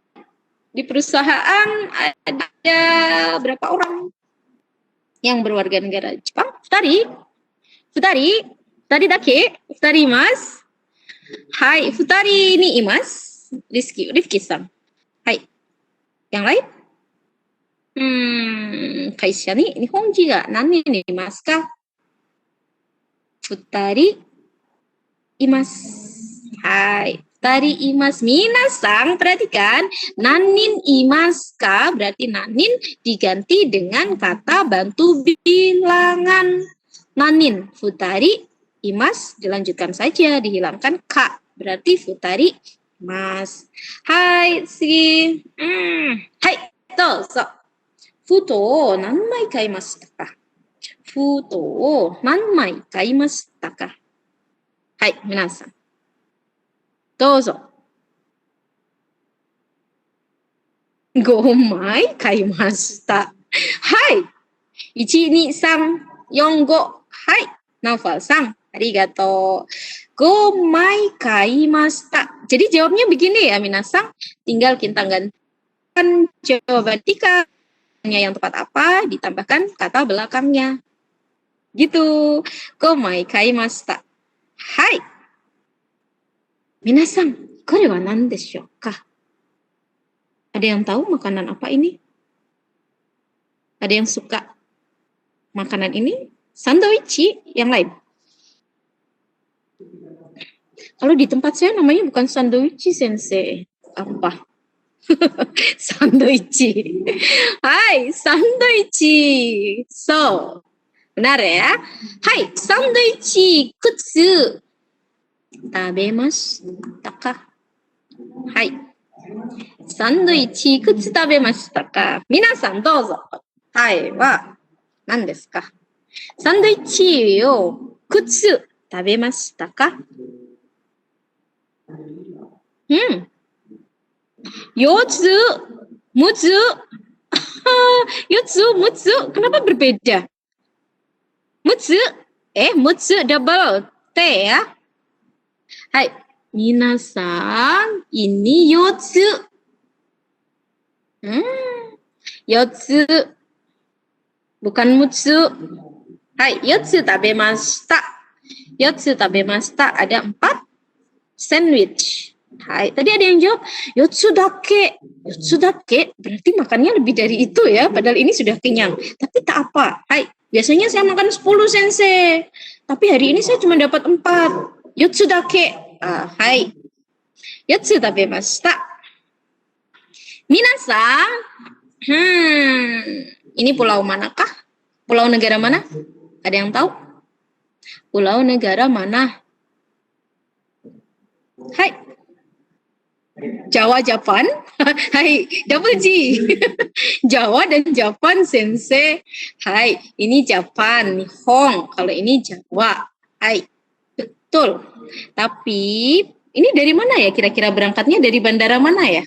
Di perusahaan ada berapa orang yang berwarga negara Jepang? Futari. Tadi dake? Futari imasu? Hai, futari ni imasu? Rifki-san. Hai. Yang lain? Kaisha ni Nihonjin ga nanni ni imasu ka? Futari imasu. Hai. Futari imasu. Minasang, perhatikan. Nanin imasu ka berarti nanin diganti dengan kata bantu bilangan. Nanin. Futari imasu. Dilanjutkan saja. Dihilangkan ka. Berarti futari imasu. Hai,次。はい、どうぞ。封筒を何枚買いましたか？封筒を何枚買いましたか？はい、皆さん。どうぞ。Gomai kaimashita. Hai. 1、2、3、4、5。はい。Novel sang. Arigato. Gomai kaimashita. Jadi jawabnya begini ya, minasang. Tinggal kita gantikan jawaban tika yang tepat apa, ditambahkan kata belakangnya. Gitu. Gomai kaimashita. Hai. Minasang, kore wa nan deshou ka? Ada yang tahu makanan apa ini? Ada yang suka makanan ini? Sandwich yang lain. Kalau di tempat saya namanya bukan sandwich, sensei. Apa? Sandwich. Hai, sandwich. So, benar ya? Hai, sandwich kutsu tabemashita ka? Hai. Sandwich kutsu tabemashita ka? Minasan douzo. Hai wa nan desu ka? Sandwichを靴食べましたか？Yotsu, mutsu. Yotsu, mutsu. Kenapa berbeda? Mutsu. Mutsu double T ya. Hai. Minasan, ini yotsu. Yotsu. Bukan mutsu. Hai, yotsu tabemashita. Yotsu tabemashita ada 4 sandwich. Hai, tadi ada yang jawab yotsu dake. Yotsu dake berarti makannya lebih dari itu ya, padahal ini sudah kenyang. Tapi tak apa. Hai, biasanya saya makan 10 sensei. Tapi hari ini saya cuma dapat 4. Yotsu dake. Hai. Yotsu tabemashita. Minasang, ini pulau manakah? Pulau negara mana? Ada yang tahu? Pulau negara mana? Hai. Jawa, Japan. Hai, double G. Jawa dan Japan, sensei. Hai, ini Japan, Nihong. Kalau ini Jawa. Hai, betul. Tapi, ini dari mana ya kira-kira berangkatnya? Dari bandara mana ya?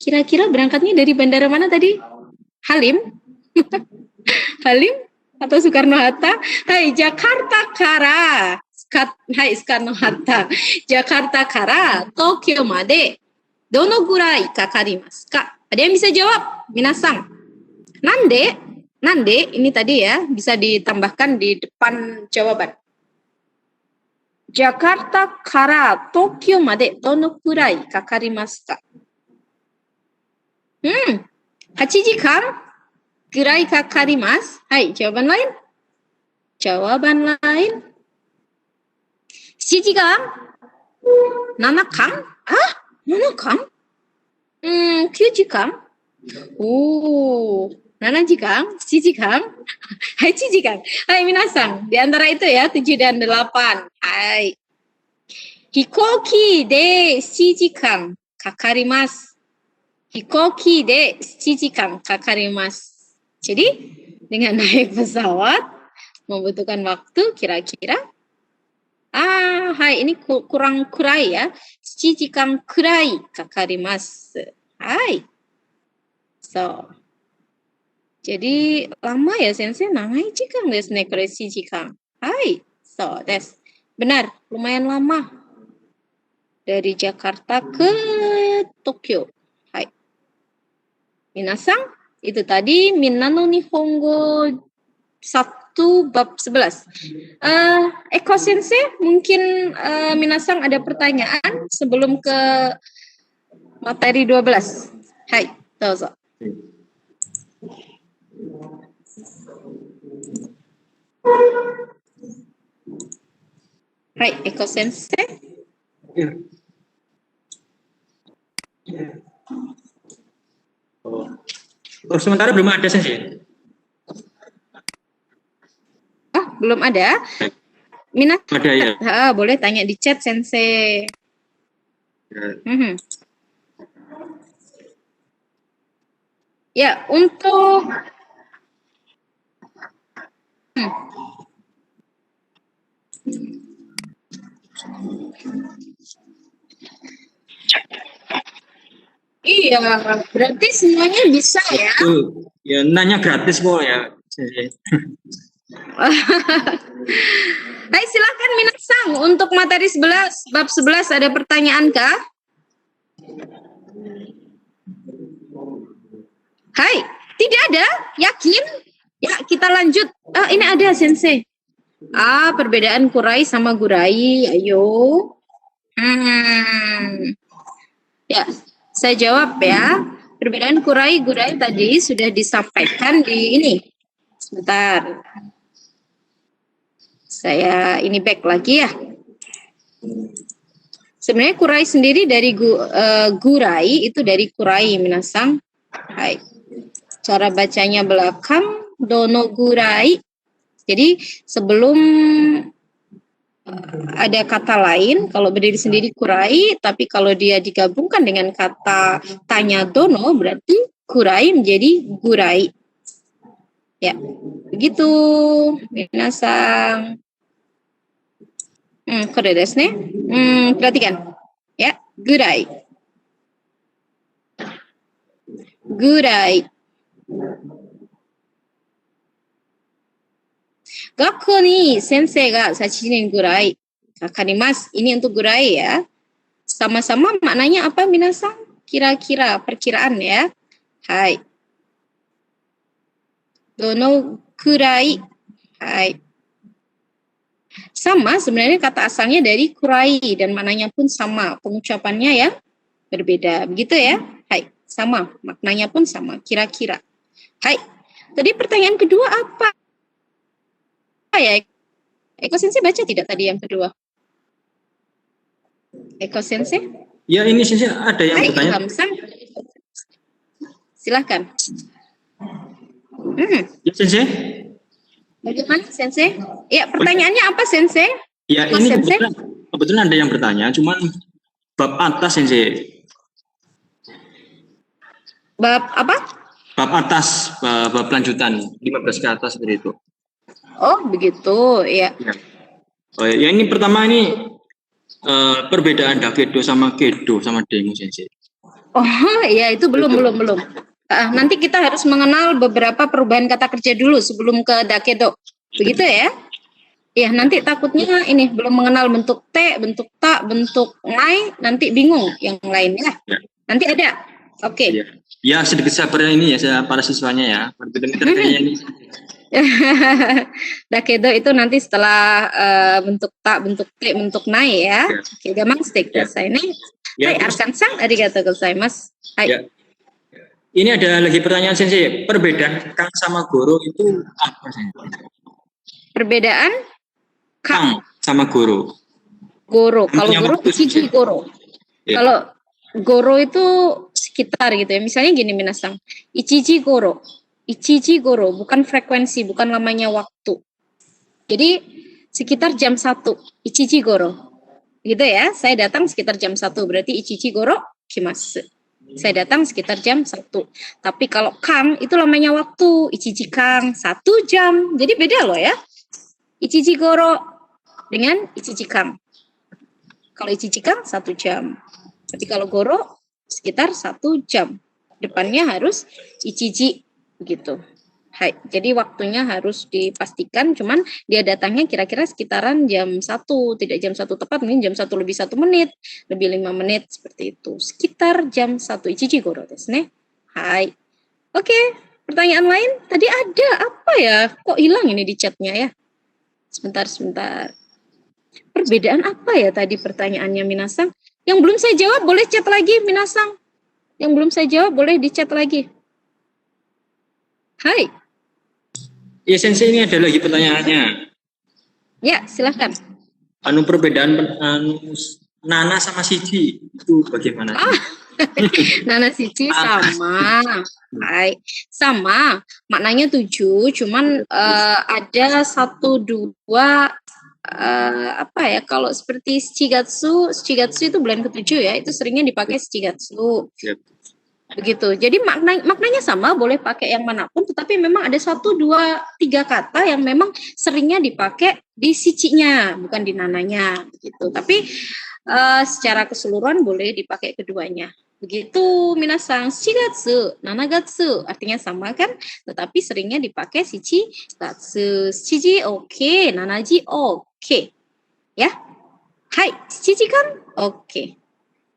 Kira-kira berangkatnya dari bandara mana tadi? Halim? Halim? Atau Soekarno-Hatta? Hai, Jakarta kara. Hai, Soekarno-Hatta. Jakarta kara Tokyo made dono gurai kakarimasu ka? Ada yang bisa jawab? Minasang. Nande? Nande ini tadi ya, bisa ditambahkan di depan jawaban. Jakarta kara Tokyo made dono gurai kakarimasu ka? 8 jikan gurai kakarimasu. Hai, jawaban lain? Jawaban lain? 7 jikan? 7 kan? 7 kan? 9 jikan? 7 jikan? 7 jikan? 8 jikan? Hai, minasang. Di antara itu ya, 7 dan 8. Hai. Hikoki de 7 jikan kakarimasu. Hikoki de 7 jikan kakarimasu. Jadi, dengan naik pesawat, membutuhkan waktu kira-kira hai, ini kurang kurai ya. 7 jikan kurai kakarimasu. Hai. So. Jadi, lama ya sensei. Nangai jikan desu ne, kore 7 jikan. Hai. So, desu. Benar, lumayan lama. Dari Jakarta ke Tokyo. Hai. Minasang, itu tadi Minna no Nihongo 1 bab 11. Eko sensei, mungkin minasang ada pertanyaan sebelum ke materi 12. Hai, dozo. Hai, Eko sensei. Sementara belum ada sensei. Belum ada. Minat ada ya. Boleh tanya di chat sensei. Ya, untuk Iya, berarti semuanya bisa ya. Betul. Ya, nanya gratis kok ya, Sensei. Hai, silakan Minasang untuk materi 11, bab 11 ada pertanyaan kah? Hai, tidak ada? Yakin? Ya, kita lanjut. Ini ada Sensei. Perbedaan kurai sama gurai. Ayo. Ya, saya jawab ya. Perbedaan kurai gurai tadi sudah disampaikan di ini. Sebentar. Saya ini back lagi ya. Sebenarnya kurai sendiri dari gurai itu dari kurai Minasang. Hai. Cara bacanya belakang dono gurai. Jadi sebelum ada kata lain, kalau berdiri sendiri kurai, tapi kalau dia digabungkan dengan kata tanya dono, berarti kurai menjadi gurai. Ya, begitu. Minasang. Kode desu ne. Perhatikan. Ya, gurai. Gurai. Gakko ni sensei ga sachinen gurai kakarimasu. Ini untuk gurai ya. Sama-sama maknanya apa Minasang? Kira-kira, perkiraan ya. Hai. Dono kurai. Hai. Sama sebenarnya kata asalnya dari kurai dan maknanya pun sama. Pengucapannya ya berbeda. Begitu ya. Hai. Sama. Maknanya pun sama. Kira-kira. Hai. Tadi pertanyaan kedua apa? Ya, Eko Sensei baca tidak tadi yang kedua? Eko Sensei? Ya, ini Sensei ada yang bertanya. Silahkan. Ya, Sensei. Bagaimana Sensei? Ya, pertanyaannya apa Sensei? Ya, ini kebetulan ada yang bertanya, cuman bab atas Sensei. Bab apa? Bab atas, bab lanjutan 15 ke atas seperti itu. Oh, begitu, ya. Oh, ya, ini pertama ini perbedaan dakedo sama kedo sama dengu Sensei. Oh, iya itu belum. Nanti kita harus mengenal beberapa perubahan kata kerja dulu sebelum ke dakedo. Begitu ya? Ya, nanti takutnya ini belum mengenal bentuk T, bentuk ta, bentuk nai, nanti bingung yang lainnya. Ya. Nanti ada. Oke. Ya. Ya, sedikit sabar ini ya para siswanya ya. Ini. Dakedo itu nanti setelah bentuk ta, bentuk T, bentuk nai ya. Oke, gampang stick ya. Ini. Hai, Arkan-san, arigatou gozaimasu. Hai. Ya. Ini ada lagi pertanyaan Sensei. Perbedaan Kang sama Goro itu apa Sensei? Perbedaan Kang sama Goro. Goro. Kalau Goro ichichi Goro. Ya. Kalau Goro itu sekitar gitu ya. Misalnya gini Minasang. Ichichi Goro. Ichichi Goro bukan frekuensi, bukan lamanya waktu. Jadi sekitar jam 1 Ichichi Goro. Gitu ya. Saya datang sekitar jam 1 berarti Ichichi Goro kimasu. Saya datang sekitar jam 1. Tapi kalau Kang itu lamanya waktu. Ichichi Kang 1 jam. Jadi beda loh ya. Ichichi Goro dengan Ichichi Kang. Kalau Ichichi Kang 1 jam. Tapi kalau Goro sekitar 1 jam. Depannya harus Ichichi begitu. Hai. Jadi waktunya harus dipastikan, cuman dia datangnya kira-kira sekitaran jam 1, tidak jam 1 tepat, mungkin jam 1 lebih 1 menit, lebih 5 menit, seperti itu. Sekitar jam 1, ichichi goro desu ne. Hai. Oke, pertanyaan lain? Tadi ada, apa ya? Kok hilang ini di chatnya ya? Sebentar. Perbedaan apa ya tadi pertanyaannya Minasang? Yang belum saya jawab boleh chat lagi Minasang. Yang belum saya jawab boleh di chat lagi. Hai. Ya Sensei, ini ada lagi pertanyaannya. Ya, silahkan. Perbedaan Nana sama Siji itu bagaimana? Nana Siji sama. Hai. Sama. Maknanya 7, cuman ada 1, 2 apa ya, kalau seperti Shichigatsu itu bulan ke-7 ya, itu seringnya dipakai Shichigatsu. Begitu. Jadi maknanya sama, boleh pakai yang manapun, tetapi memang ada 1, 2, 3 kata yang memang seringnya dipakai di Shichi-nya, bukan di Nananya, begitu. Tapi secara keseluruhan boleh dipakai keduanya. Begitu minasang, shigatsu, nanagatsu, artinya sama kan? Tetapi seringnya dipakai shichigatsu. Shichi oke, nanaji oke. Ya. Hai, 7時間 oke.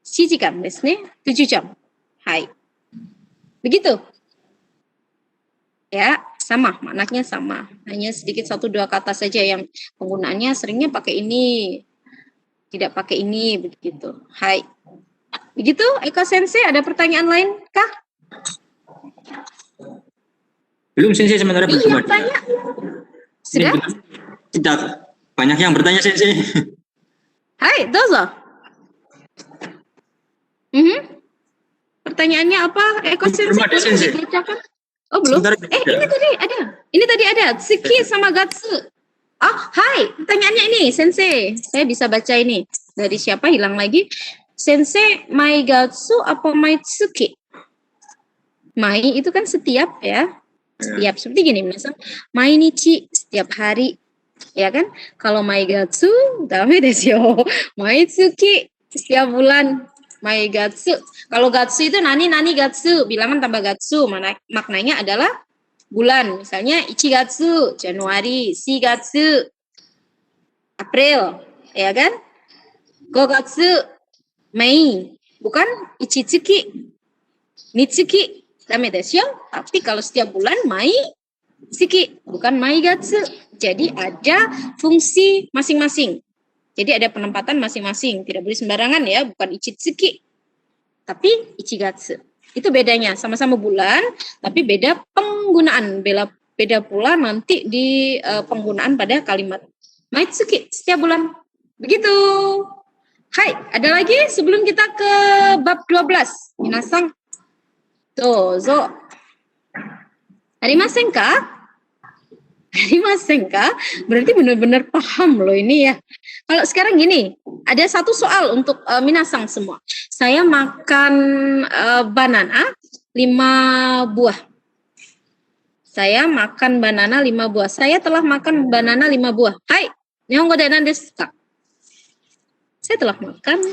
7時間ですね。7 jam. Hai. Begitu. Ya, sama, maknanya sama. Hanya sedikit 1-2 kata saja yang penggunaannya seringnya pakai ini, tidak pakai ini, begitu. Hai. Begitu, Eko Sensei, ada pertanyaan lain kah? Belum Sensei, sementara belum Iya, ada. tanya. Sudah? Tidak banyak yang bertanya Sensei. Hai, dozo. Pertanyaannya apa? Eko Sensei, Belum ada, Sensei. dibacakan? Oh, belum? Sebentar, Ini tadi ada. Ini tadi ada. Tsuki sama Gatsu. Oh, hai. Pertanyaannya ini, Sensei. Saya bisa baca ini. Dari siapa? Hilang lagi. Sensei, Mai Gatsu apa Mai Tsuki? Mai itu kan setiap ya. Setiap. Seperti gini, misalnya. Mai nichi, setiap hari. Ya kan? Kalau Mai Gatsu, dame desu yo. Mai Tsuki, setiap bulan. Mai Gatsu. Kalau Gatsu itu nani Gatsu. Bilangan tambah Gatsu. Maknanya adalah bulan. Misalnya Ichigatsu, Januari. Shigatsu, April. Ya kan? Gogatsu, Mei. Bukan Ichitsuki, Nitsuki. Dame desu yo. Tapi kalau setiap bulan Mai Tsuki. Bukan Mai Gatsu. Jadi ada fungsi masing-masing. Jadi ada penempatan masing-masing, tidak boleh sembarangan ya, bukan Ichitsuki, tapi Ichigatsu. Itu bedanya, sama-sama bulan, tapi beda penggunaan, beda pula nanti di penggunaan pada kalimat Maitsuki setiap bulan. Begitu. Hai, ada lagi sebelum kita ke bab 12. Minasang, dozo. Arimasen ka? Arimasen ka? Berarti benar-benar paham loh ini ya. Kalau sekarang gini, ada satu soal untuk minasang semua. Saya makan banana 5 buah. Saya makan banana 5 buah. Saya telah makan banana 5 buah. Hai, Nihongo de nan desu ka? Saya telah makan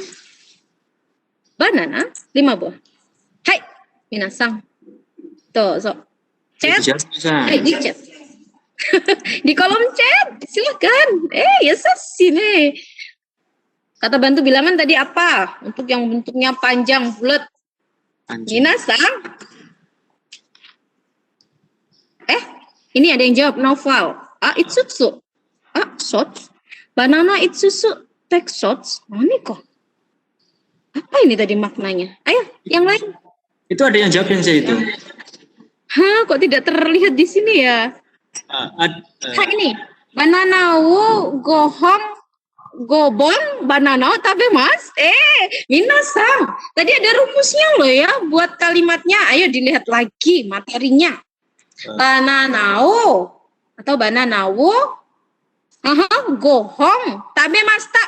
banana 5 buah. Hai, minasang. Dozo. Chat. Hai, di chat. Di kolom chat, silakan. Ya sini. Kata bantu bilangan tadi apa? Untuk yang bentuknya panjang, bulat. Minasang. Ini ada yang jawab novel. Itsutsu. Shots. Banana itsutsu. Take shots. Ini kok. Apa ini tadi maknanya? Ayo, yang lain. Itu ada yang jawab yang saya itu. Kok tidak terlihat di sini ya? Ini. Banana wo gohong gobon banana tabe mas. Minasang. Tadi ada rumusnya loh ya buat kalimatnya. Ayo dilihat lagi materinya. Banana wo atau banana wo gohong tabe masta.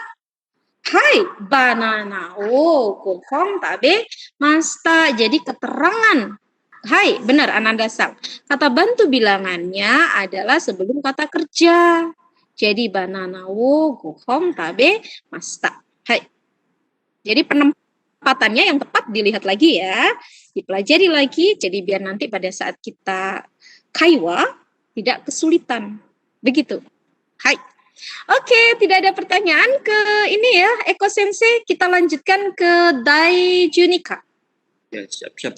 Hai, banana wo gohong tabe masta. Jadi keterangan. Hai, benar Ananda-san. Kata bantu bilangannya adalah sebelum kata kerja. Jadi banana wo gohong tabe masta. Hai. Jadi penempatannya yang tepat dilihat lagi ya. Dipelajari lagi jadi biar nanti pada saat kita kaiwa tidak kesulitan. Begitu. Hai. Oke, tidak ada pertanyaan ke ini ya, Eko Sensei. Kita lanjutkan ke Dai Junika. Ya, siap-siap.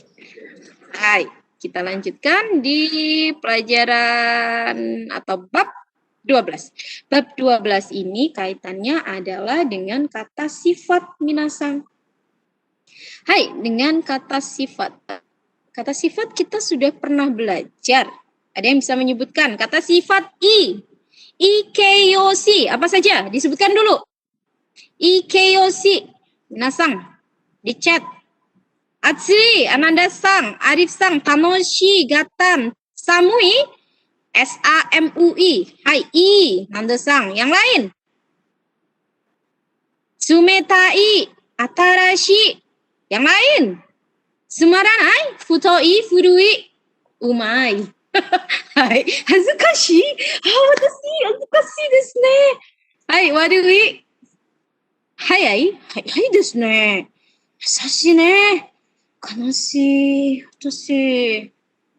Hai, kita lanjutkan di pelajaran atau bab 12. Bab 12 ini kaitannya adalah dengan kata sifat minasang. Hai, dengan kata sifat. Kata sifat kita sudah pernah belajar. Ada yang bisa menyebutkan kata sifat Ikeyoshi. Apa saja? Disebutkan dulu. Ikeyoshi. Minasang, di chat. Atsui, Ananda-san, Arif-san, Tanoshi, Gatan, Samui, SAMUI. Hai, Nanda-san. Yang lain? Sumetai, Atarashi. Yang lain? Sumaranai, Futoi, Furui, Umai. Hai, hazukashi. Watashi, hazukashi desu ne. Hai, warui. Hai desu ne. Sashi ne. Kanoshi, otoshi.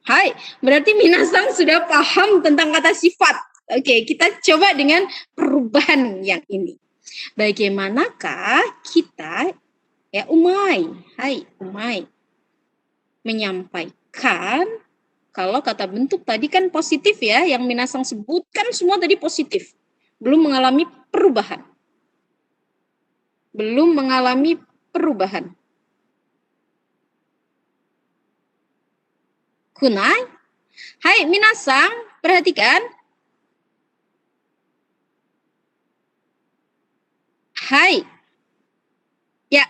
Hai, berarti minasang sudah paham tentang kata sifat. Oke, kita coba dengan perubahan yang ini. Bagaimanakah kita, ya umai, hai umai, menyampaikan kalau kata bentuk tadi kan positif ya, yang minasang sebutkan semua tadi positif. Belum mengalami perubahan. Belum mengalami perubahan. Kunai? Hai, minasang, perhatikan. Hai. Ya,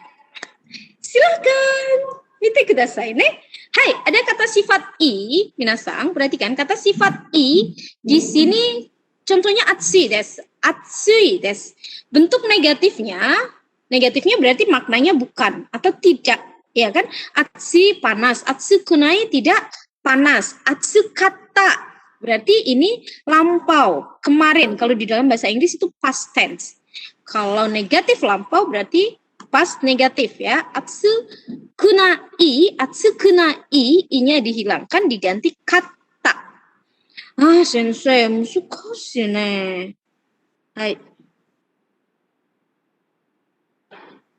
silakan. Mite kudasai ne. Hai, ada kata sifat i, minasang, perhatikan kata sifat i di sini contohnya atsui desu. Atsui desu. Bentuk negatifnya berarti maknanya bukan atau tidak, ya kan? Atsui panas, atsu kunai tidak panas, atsu kata berarti ini lampau, kemarin. Kalau di dalam bahasa Inggris itu past tense. Kalau negatif lampau berarti past negatif ya. Atsu kunai, i-nya dihilangkan diganti kata. Ah, sensei, musukoshi ne. Hai.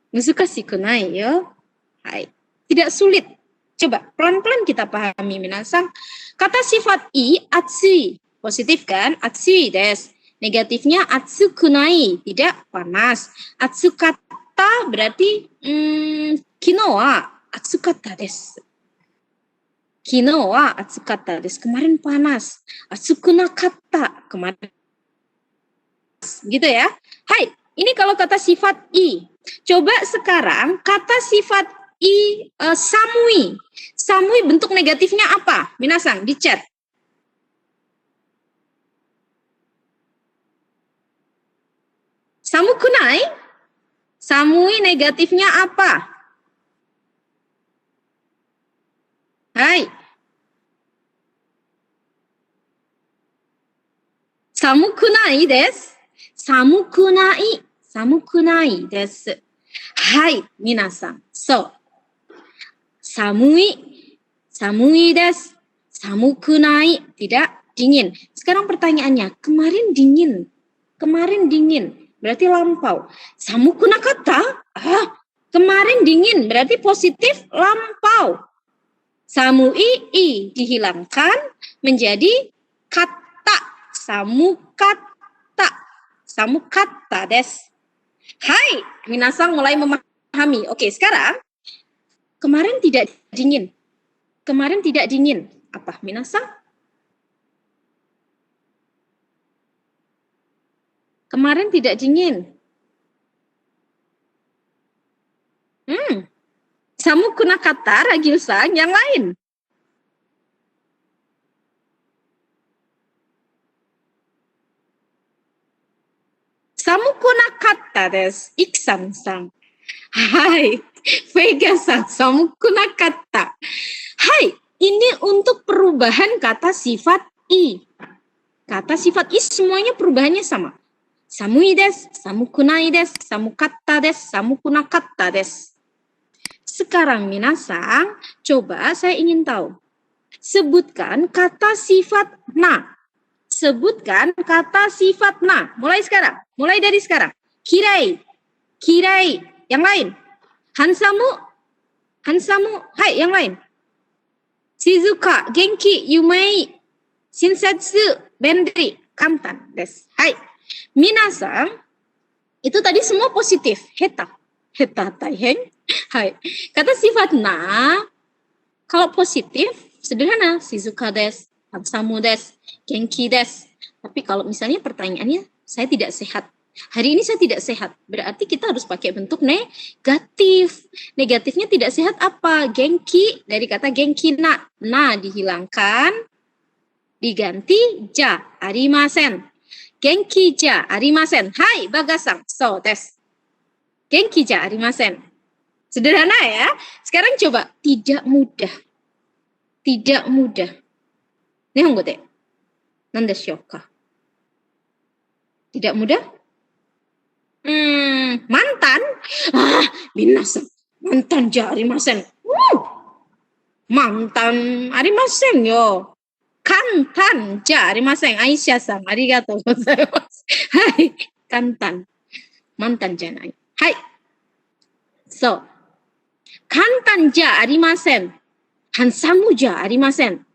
Musukoshi kunai yo. Hai. Tidak sulit. Coba pelan-pelan kita pahami minasang. Kata sifat i, atsui. Positif kan? Atsui desu. Negatifnya atsu kunai, tidak panas. Atsu kata berarti kino wa atsukata desu. Kino wa atsukata desu. Kemarin panas. Atsukunakata. Kemarin. Gitu ya. Hai, ini kalau kata sifat i. Coba sekarang kata sifat i samui. Samui bentuk negatifnya apa? Minasang di chat. Samukunai? Samui negatifnya apa? Hai. Samukunai desu. Samukunai desu. Hai, minasang. So, samui desu. Samukunai, tidak dingin. Sekarang pertanyaannya, kemarin dingin. Berarti lampau. Samukunakata? Kemarin dingin, berarti positif lampau. Samui, i dihilangkan menjadi kata. Samukata desu. Hai, minasang mulai memahami. Oke, sekarang kemarin tidak dingin. Apa, minasang? Kemarin tidak dingin. Samukunakata, Ragil-san, yang lain. Samukunakata desu. Iksan-san. Hai, Vega-san, samukunakata. Hai, ini untuk perubahan kata sifat i. Kata sifat i semuanya perubahannya sama. Samui desu, samukunai desu, samukata desu, samukunakata desu. Sekarang minasang, coba saya ingin tahu. Sebutkan kata sifat na. Sebutkan kata sifat na. Mulai sekarang. Mulai dari sekarang. Kirai. Yang lain. Hansamu. Hai, yang lain. Shizuka. Genki. Yumei. Shinsetsu. Benri. Kantan desu. Hai. Minasang. Itu tadi semua positif. Heta taihen. Hai. Kata sifat na. Kalau positif. Sederhana. Shizuka desu. Hansamu desu. Genki desu. Tapi kalau misalnya pertanyaannya, saya tidak sehat. Hari ini saya tidak sehat. Berarti kita harus pakai bentuk negatif. Negatifnya tidak sehat apa? Genki, dari kata genki na. Na dihilangkan, diganti ja, arimasen. Genki ja, arimasen. Hai, Bagasang. So, desu. Genki ja, arimasen. Sederhana ya. Sekarang coba, tidak mudah. Nihongo de. Nandeshouka? Tidak mudah? Mantan? Minasang. Mantan ja arimasen. mantan arimasen yo. Kantan ja arimasen. Aisyah-san, arigatou gozaimasu. Hai, kantan. Mantan janai. Hai. So, kantan ja arimasen. Hansamu ja arimasen.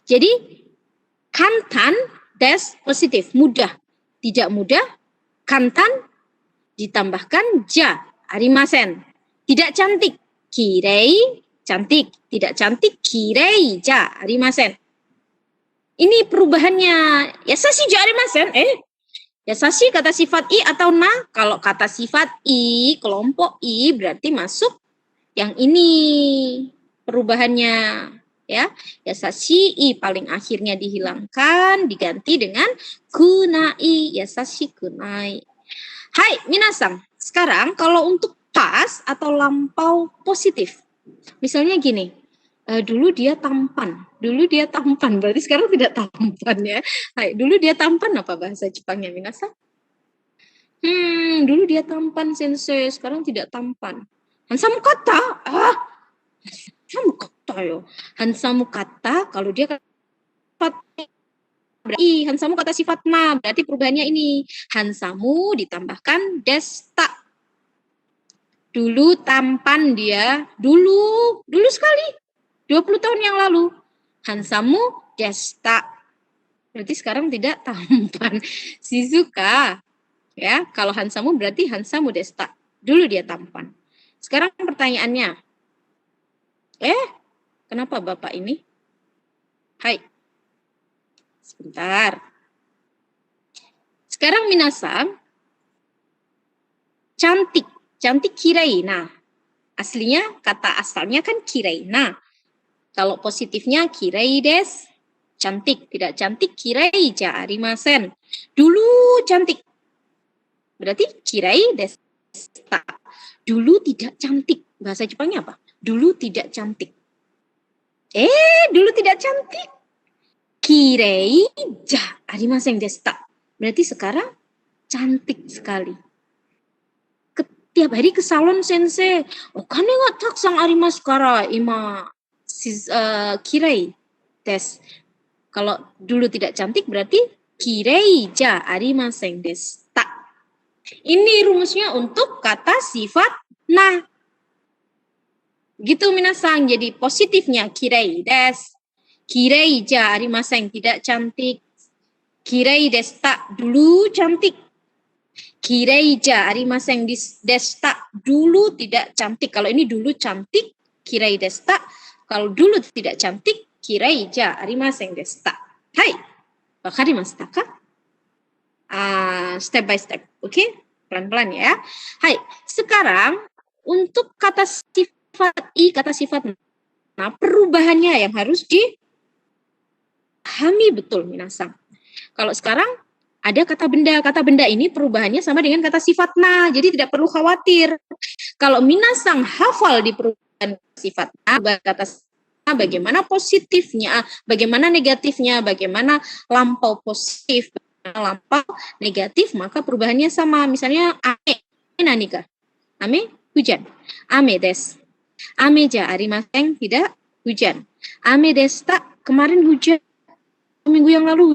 Jadi, kantan des positif, mudah. Tidak mudah, kantan ditambahkan ja arimasen. Tidak cantik, kirei cantik. Tidak cantik, kirei ja arimasen. Ini perubahannya yasashi ja arimasen. Yasashi kata sifat i atau na? Kalau kata sifat i, kelompok i berarti masuk yang ini perubahannya. Ya, yasashi i paling akhirnya dihilangkan, diganti dengan kunai, yasashi kunai. Hai, minasan. Sekarang kalau untuk pas atau lampau positif. Misalnya gini, dulu dia tampan. Dulu dia tampan, berarti sekarang tidak tampan ya. Hai, dulu dia tampan apa bahasa Jepangnya, minasan? Dulu dia tampan, sensei. Sekarang tidak tampan. Hansamu kata? Hansamu kata yo. Hansamu kata, kalau dia berarti hansamu kata sifat na, berarti perubahannya ini. Hansamu ditambahkan desta. Dulu tampan dia, dulu sekali. 20 tahun yang lalu. Hansamu desta. Berarti sekarang tidak tampan. Shizuka. Ya, kalau hansamu berarti hansamu desta. Dulu dia tampan. Sekarang pertanyaannya. Kenapa Bapak ini? Hai. Sebentar. Sekarang minasan, cantik. Cantik kirei. Nah, aslinya kata asalnya kan kirei. Nah, kalau positifnya kirei des. Cantik. Tidak cantik kirei ja arimasen. Dulu cantik. Berarti kirei desta. Dulu tidak cantik. Bahasa Jepangnya apa? Dulu tidak cantik. Dulu tidak cantik. Kirei ja arimasen desta. Berarti sekarang cantik sekali. Tiap hari ke salon sensei. Okane ga takusan arimasu kara ima kirei des. Kalau dulu tidak cantik berarti kirei ja arimasen desta. Ini rumusnya untuk kata sifat na. Gitu minasan. Jadi positifnya kirei des. Kirei ja arimasen, tidak cantik. Kirei desta, dulu cantik. Kirei ja arimasen desta, dulu tidak cantik. Kalau ini dulu cantik, kirei desta. Kalau dulu tidak cantik, kirei ja arimasen desta. Hai, wakarimashita ka? Step by step, oke? Pelan-pelan ya. Hai, sekarang untuk kata sifat i, kata sifat na, perubahannya yang harus dipahami betul minasan. Kalau sekarang ada kata benda ini perubahannya sama dengan kata sifat na, jadi tidak perlu khawatir. Kalau minasan hafal di perubahan sifat na, kata na, bagaimana positifnya, bagaimana negatifnya, bagaimana lampau positif, lampau negatif, maka perubahannya sama. Misalnya ame, nanika? Ame, hujan. Ame des. Ame ja arimasen, tidak hujan. Ame desta, kemarin hujan. Minggu yang lalu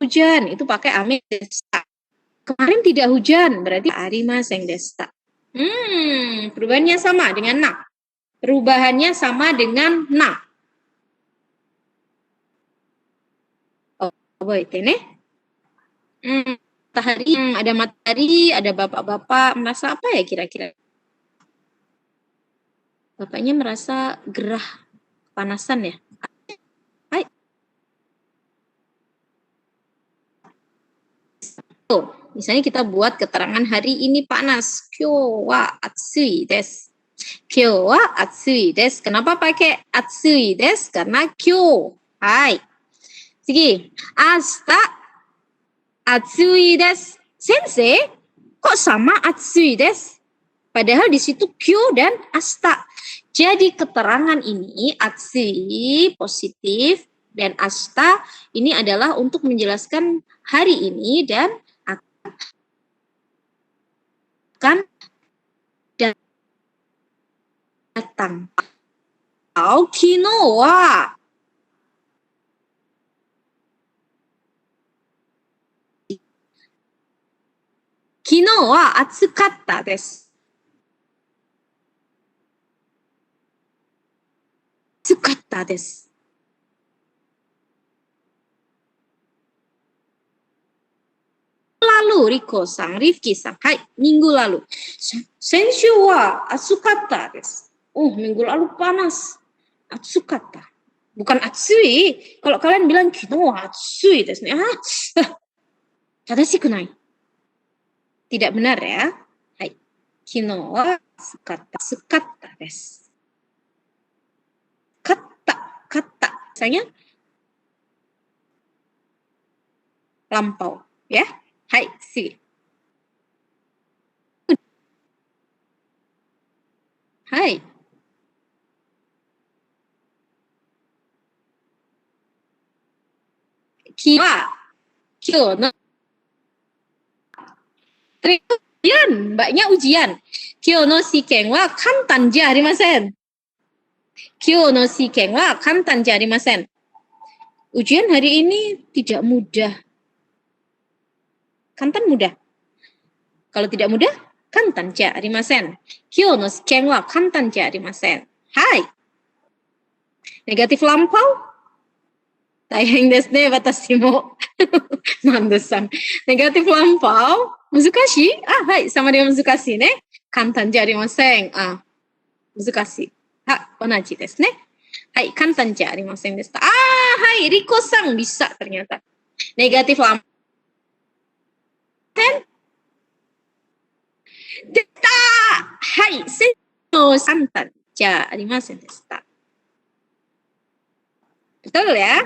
hujan, itu pakai ame desta. Kemarin tidak hujan, berarti arimasen desta. Perubahannya sama dengan na. Perubahannya sama dengan na. Oboite ne? Matahari, ada matahari, ada bapak-bapak, merasa apa ya kira-kira? Bapaknya merasa gerah, kepanasan ya? Hai. Misalnya kita buat keterangan hari ini panas. Kyou wa atsui desu. Kyou wa atsui desu. Kenapa pakai atsui desu? Karena kyou. Hai. Sigi. Asta atsui desu. Sensei, kok sama atsui desu? Padahal di situ kyou dan asta. Jadi keterangan ini atsui positif dan asta ini adalah untuk menjelaskan hari ini dan akan datang. Atau kino wa atsukatta desu. Atsukatta desu. Lalu Riko-san, Rifki-san, hai, minggu lalu. Senshu wa atsukatta desu. Oh, minggu lalu panas. Atsukatta. Bukan atsui. Kalau kalian bilang kino wa atsui desu. Tadashiku nai. Tidak benar ya. Hai. Kino wa atsukatta desu. Kata. Misalnya lampau. Ya. Hai, si. Hai. Kyo no ujian, mbaknya ujian. Kyo no shiken wa kantan ji arimasen. Kyo no shiken wa kantan ji arimasen. Ujian hari ini tidak mudah. Kantan mudah. Kalau tidak mudah, kantan ji arimasen. Kyo no shiken wa kantan ji arimasen. Hai. Negatif lampau. Daiheng desu ne, watashi mo. Nando-san. Negatif lampau. Muzukashi? Hai. Sama dengan muzukashi ne. Kantan ji arimasen. Muzukashi. Onaji desu ne. Hai. Kantan ji arimasen desu. Hai. Riko-san bisa ternyata. Negatif lampau. Deta! Hai. Senno kantan ji arimasen desu. Betul ya?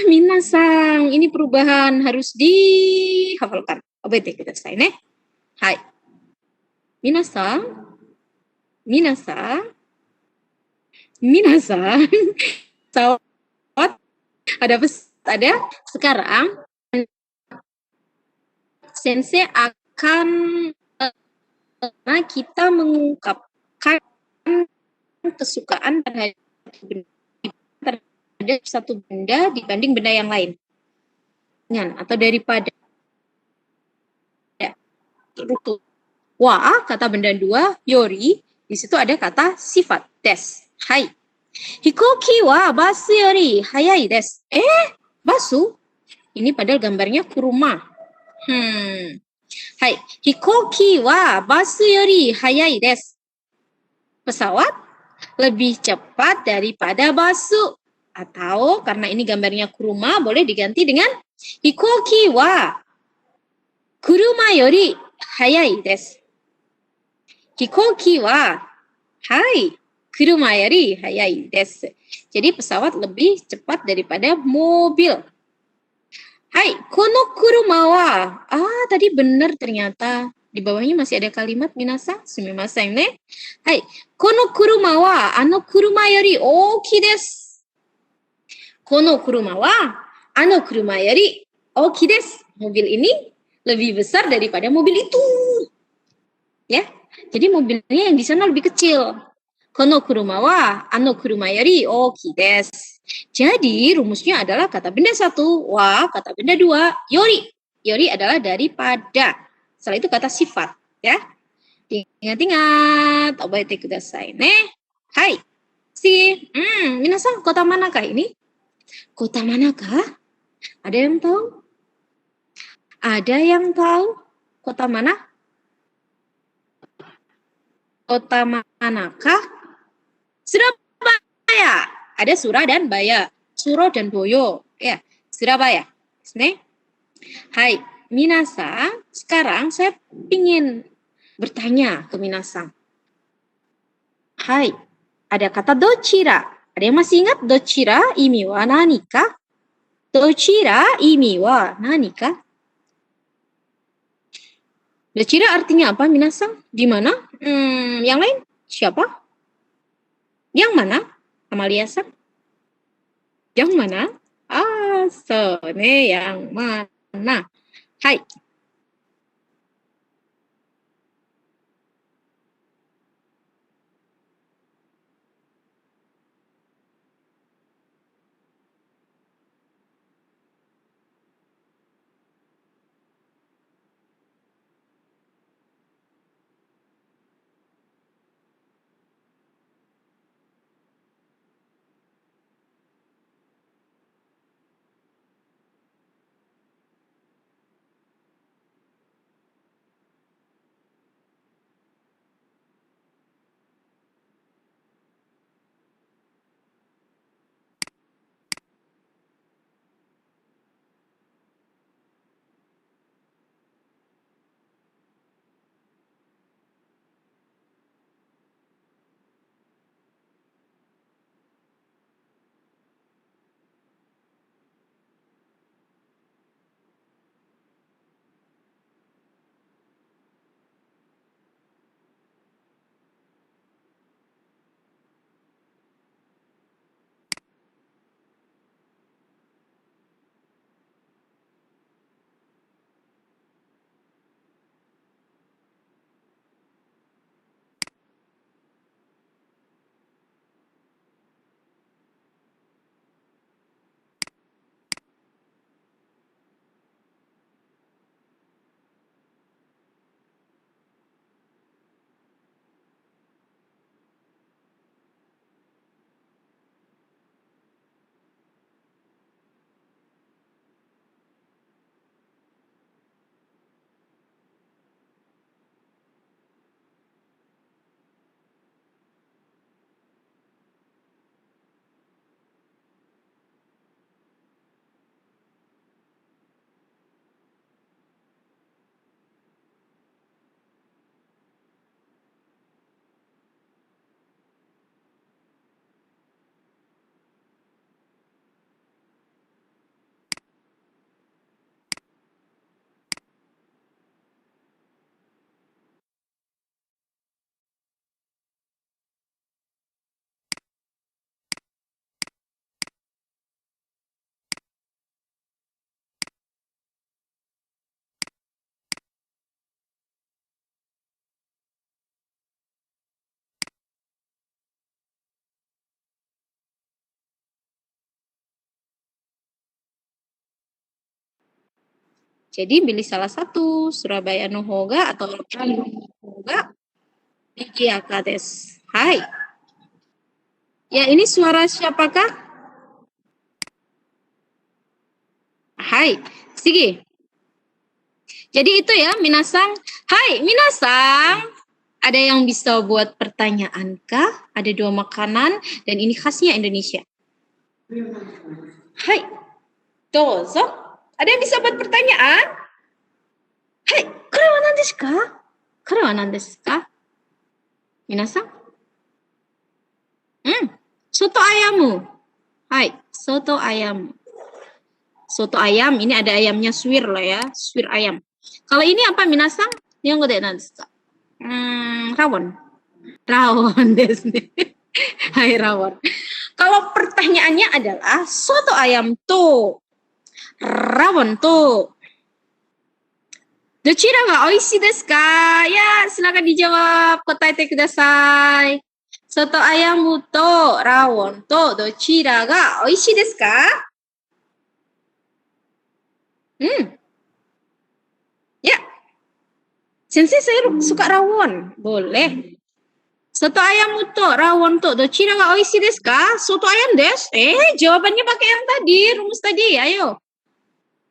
Minasan, ini perubahan harus dihafalkan. Obete kudasai ne. Hai. Minasan. Sawat. Ada sekarang sensei akan kita mengungkapkan kesukaan terhadap satu benda dibanding benda yang lain. Atau daripada wa kata benda dua, yori di situ ada kata sifat des. Hai. Hikoki wa basu yori hayai des. Basu? Ini padahal gambarnya kuruma. Hai. Hikoki wa basu yori hayai des. Pesawat lebih cepat daripada basu. Atau karena ini gambarnya kuruma, boleh diganti dengan hikoki wa kuruma yori hayai desu. Hikoki wa kuruma yori hayai desu. Jadi pesawat lebih cepat daripada mobil. Hai, kono kuruma wa. Tadi benar ternyata. Di bawahnya masih ada kalimat minasan. Sumimasen ne. Hai, kono kuruma wa ano kuruma yori oki desu. Kono kuruma wa ano kuruma yori oki desu. Mobil ini lebih besar daripada mobil itu. Ya. Jadi mobilnya yang di sana lebih kecil. Kono kuruma wa ano kuruma yori oki desu. Jadi rumusnya adalah kata benda satu, wa kata benda dua, yori. Yori adalah daripada. Setelah itu kata sifat, ya. Ingat-ingat, obaite kudasai ne. Hai. Minasan kota manakah ini? Kota manakah? Ada yang tahu? Ada yang tahu? Kota mana? Kota manakah? Surabaya. Ada Sura dan Baya. Suro dan Boyo. Ya, Surabaya. Ne? Hai, minasan, sekarang saya ingin bertanya ke minasan. Hai, ada kata dochira. Ada yang masih ingat dochira imi wa nanika? Dochira imi wa nanika? Dochira artinya apa, minasan? Di mana? Yang lain? Siapa? Yang mana? Amalia-san? Yang mana? So ne, yang mana? Hai. Jadi pilih salah satu, Surabaya no hoga atau Lokan no hoga Niigiyaka desu. Hai. Ya, ini suara siapakah? Hai, Sigi. Jadi itu ya, minasang. Hai, minasang. Ada yang bisa buat pertanyaan kah? Ada 2 makanan dan ini khasnya Indonesia. Hai, dozo. Ada yang bisa buat pertanyaan? Hai, kore wa nan desu ka? Kore wa nan desu ka? Minasang? Soto ayamu. Hai, soto ayam. Soto ayam, ini ada ayamnya suwir lah ya, suwir ayam. Kalau ini apa minasang? Nihongo de nan desu ka? Rawon. Rawon desu ne. Hai rawon. Kalau pertanyaannya adalah soto ayam to rawon to dochira ga oishii desu ka? Ya, silakan dijawab. Kotaete kudasai. Soto ayam to rawon to dochira ga oishii desu ka? Ya. Sensei, saya suka rawon. Boleh. Soto ayam to rawon to dochira ga oishii desu ka? Soto ayam desu. Jawabannya pakai yang tadi, rumus tadi. Ayo.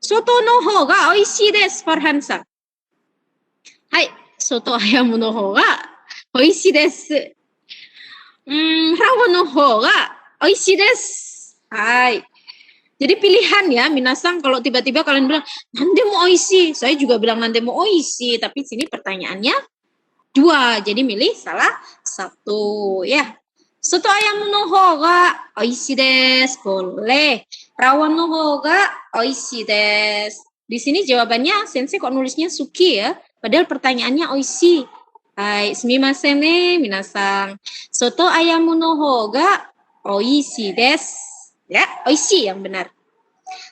Soto no ho ga oishii desu, Farhan-san. Hai, soto ayam no ho ga oishii desu. Rawon no ho ga oishii desu. Hai. Jadi pilihan ya, minasang, kalau tiba-tiba kalian bilang nande mo oishii, saya juga bilang nande mo oishii, tapi sini pertanyaannya 2, jadi milih salah 1 ya. Soto ayam no ho ga oishii desu, boleh. Rawon no ho ga oishii desu. Di sini jawabannya sensei kok nulisnya suki ya, padahal pertanyaannya oishii. Hai, sumimasen ne minasang. Soto ayam no ho ga oishii desu. Ya, oishii yang benar.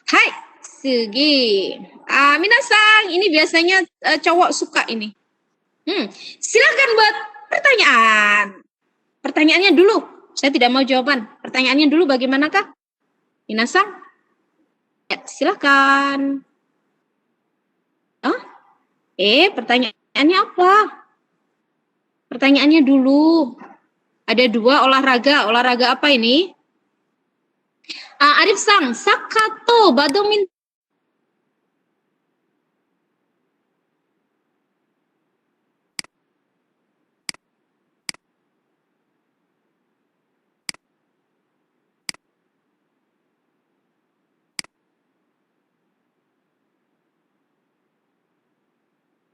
Hai, sugi. Minasang, ini biasanya cowok suka ini. Silakan buat pertanyaan. Pertanyaannya dulu. Saya tidak mau jawaban. Pertanyaannya dulu bagaimanakah? Minasang? Ya, silakan. Pertanyaannya apa? Pertanyaannya dulu. Ada 2 olahraga. Olahraga apa ini? Arif-sang, saka to badminton.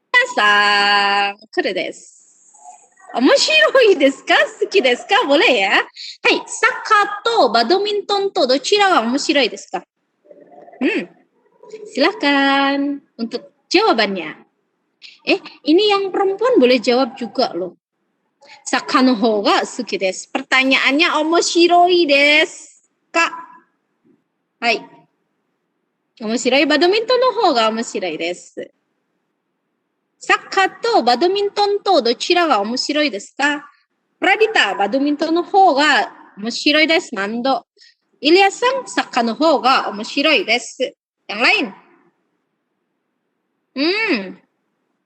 Minasang, kore desu. Omoshiroi desu ka? Suki desu ka? Boleh ya? Hai, saka to badminton to dochira ga omoshiroi desu ka? Silakan untuk jawabannya. Ini yang perempuan boleh jawab juga loh. Saka no ho ga suki desu. Pertanyaannya omoshiroi desu ka? Hai. Omoshiroi badminton no ho ga omoshiroi desu. Saka to badminton to dochira ga omoshiroi desu ka? Pradita, badminton no ho ga omoshiroi desu. Nando. Ilyas-san, saka no ho ga omoshiroi desu. Yang lain?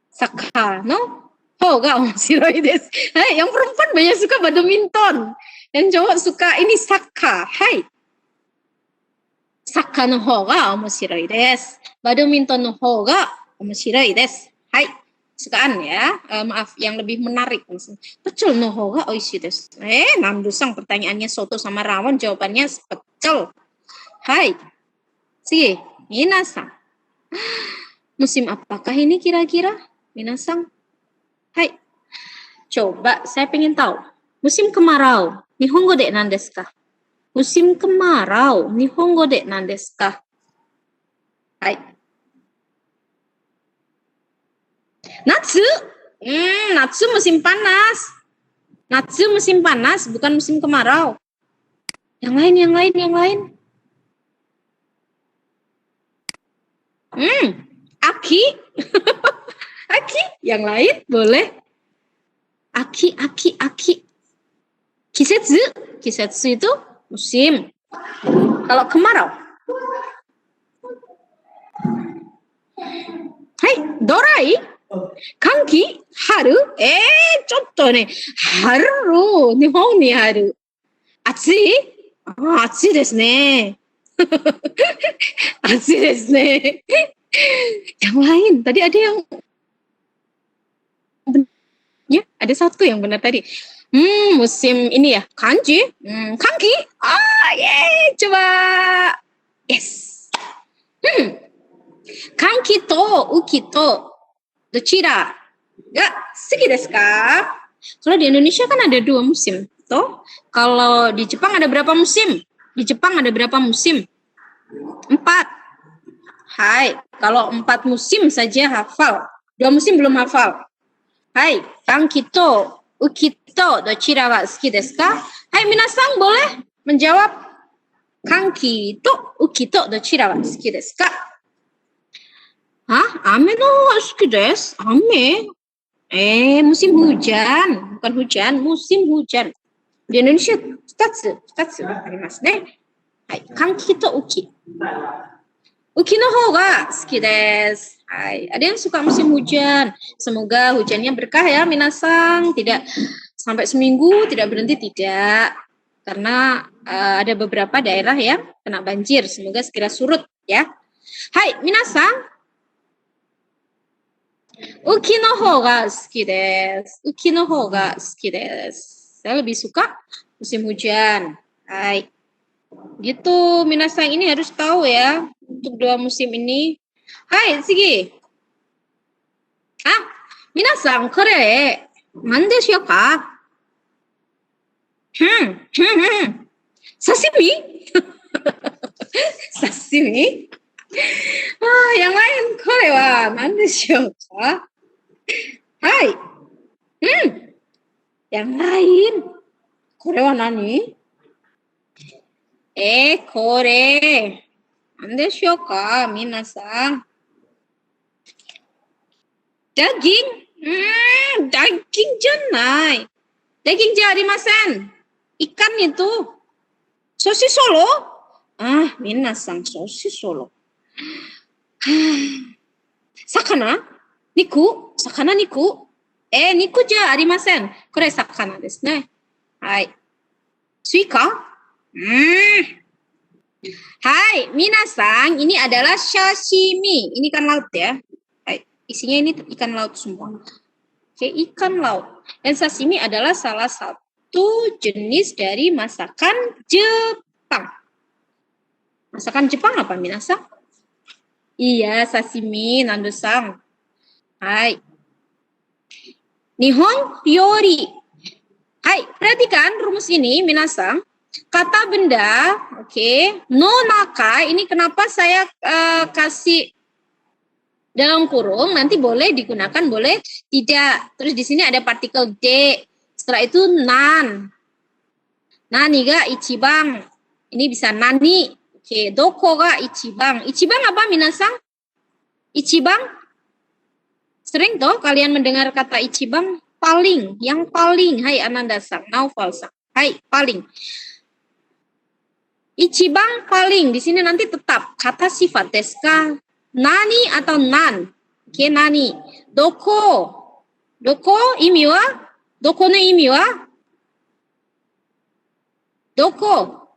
Saka no ho ga omoshiroi desu. Hai, yang perempuan banyak suka badminton. Yang cowok suka ini saka. Hai. Saka no ho ga omoshiroi desu. Badminton no ho ga omoshiroi desu. Hai. Sukaan ya, maaf, yang lebih menarik. Pecel no ho ga oishii desu. Namdusang, pertanyaannya soto sama rawon, jawabannya pecel. Hai. Sige, minasang. Musim apakah ini kira-kira? Minasang. Hai. Coba, saya pengen tahu. Musim kemarau, Nihongo de nan desu ka? Musim kemarau, Nihongo de nan desu ka? Hai. Natsu? Natsu musim panas. Natsu musim panas, bukan musim kemarau. Yang lain. Aki. Aki, yang lain boleh. Aki. Kisetsu itu musim. Kalau kemarau. Hai, dorai? Kanki? Haru? Chotto ne. Haru, Nihon ni haru. Atsui? Atsui desu ne. Atsui desu ne. Yang lain, tadi ada yang ya, ada satu yang benar tadi. Musim ini ya, kanji, kanki. Coba. Yes. Kanki to uki to dochira ga suki desu ka? Kalau di Indonesia kan ada 2 musim. Toh, kalau di Jepang ada berapa musim? Di Jepang ada berapa musim? 4. Hai, kalau 4 musim saja hafal. 2 musim belum hafal. Hai, kanki to uki to dochira wa suki desu ka? Hai, minasan boleh menjawab kanki to uki to dochira wa suki desu ka? Hah? Ame no suki desu? Ame? Musim hujan, bukan hujan, musim hujan. Di Indonesia 2 arimasu ne. Hai, kanki to uki. Uki no hou ga suki desu. Hai, ada yang suka musim hujan. Semoga hujannya berkah ya, minasan. Tidak sampai seminggu, tidak berhenti, tidak. Karena ada beberapa daerah yang kena banjir. Semoga segera surut ya. Hai, minasan. Uki no hou ga suki desu. Uki no hou ga suki desu. Saya lebih suka musim hujan. Hai. Gitu, minasan ini harus tahu ya untuk 2 musim ini. Hai, Sigi. Minasan, kore, nan deshu ka? Sashimi? Sashimi? Yang lain, kore wa nan deshu ka? Hai. Yang lain. Kore wa nani? Kore. Nan deshu ka, minasan? Daging? Daging janai. Daging ja arimasen. Ikan itu. Sosis solo? Minasan, sosis solo. Sakana? Niku? Sakana niku? Niku ja arimasen. Kore sakana desu ne. Hai. Suika? Hai, minasan, ini adalah sashimi. Ini kan laut ya. Isinya ini ikan laut semua. Oke, ikan laut. Dan sashimi adalah salah satu jenis dari masakan Jepang. Masakan Jepang apa, minasan? Iya, sashimi, Nando-san. Hai. Nihon ryori. Hai, perhatikan rumus ini, minasan. Kata benda, oke. No naka, ini kenapa saya kasih dalam kurung, nanti boleh digunakan, boleh tidak. Terus di sini ada partikel D. Setelah itu nan. Nani ga ichibang. Ini bisa nani. Oke, doko ga ichibang. Ichibang apa, minasan? Ichibang? Sering toh kalian mendengar kata ichibang? Paling, yang paling. Hai, Ananda-san, Naufal-san. Hai, paling. Ichibang paling. Di sini nanti tetap kata sifat desu ka? Nani atau nan? Oke, nani. Doko. Doko imi wa? Doko no imi wa? Doko.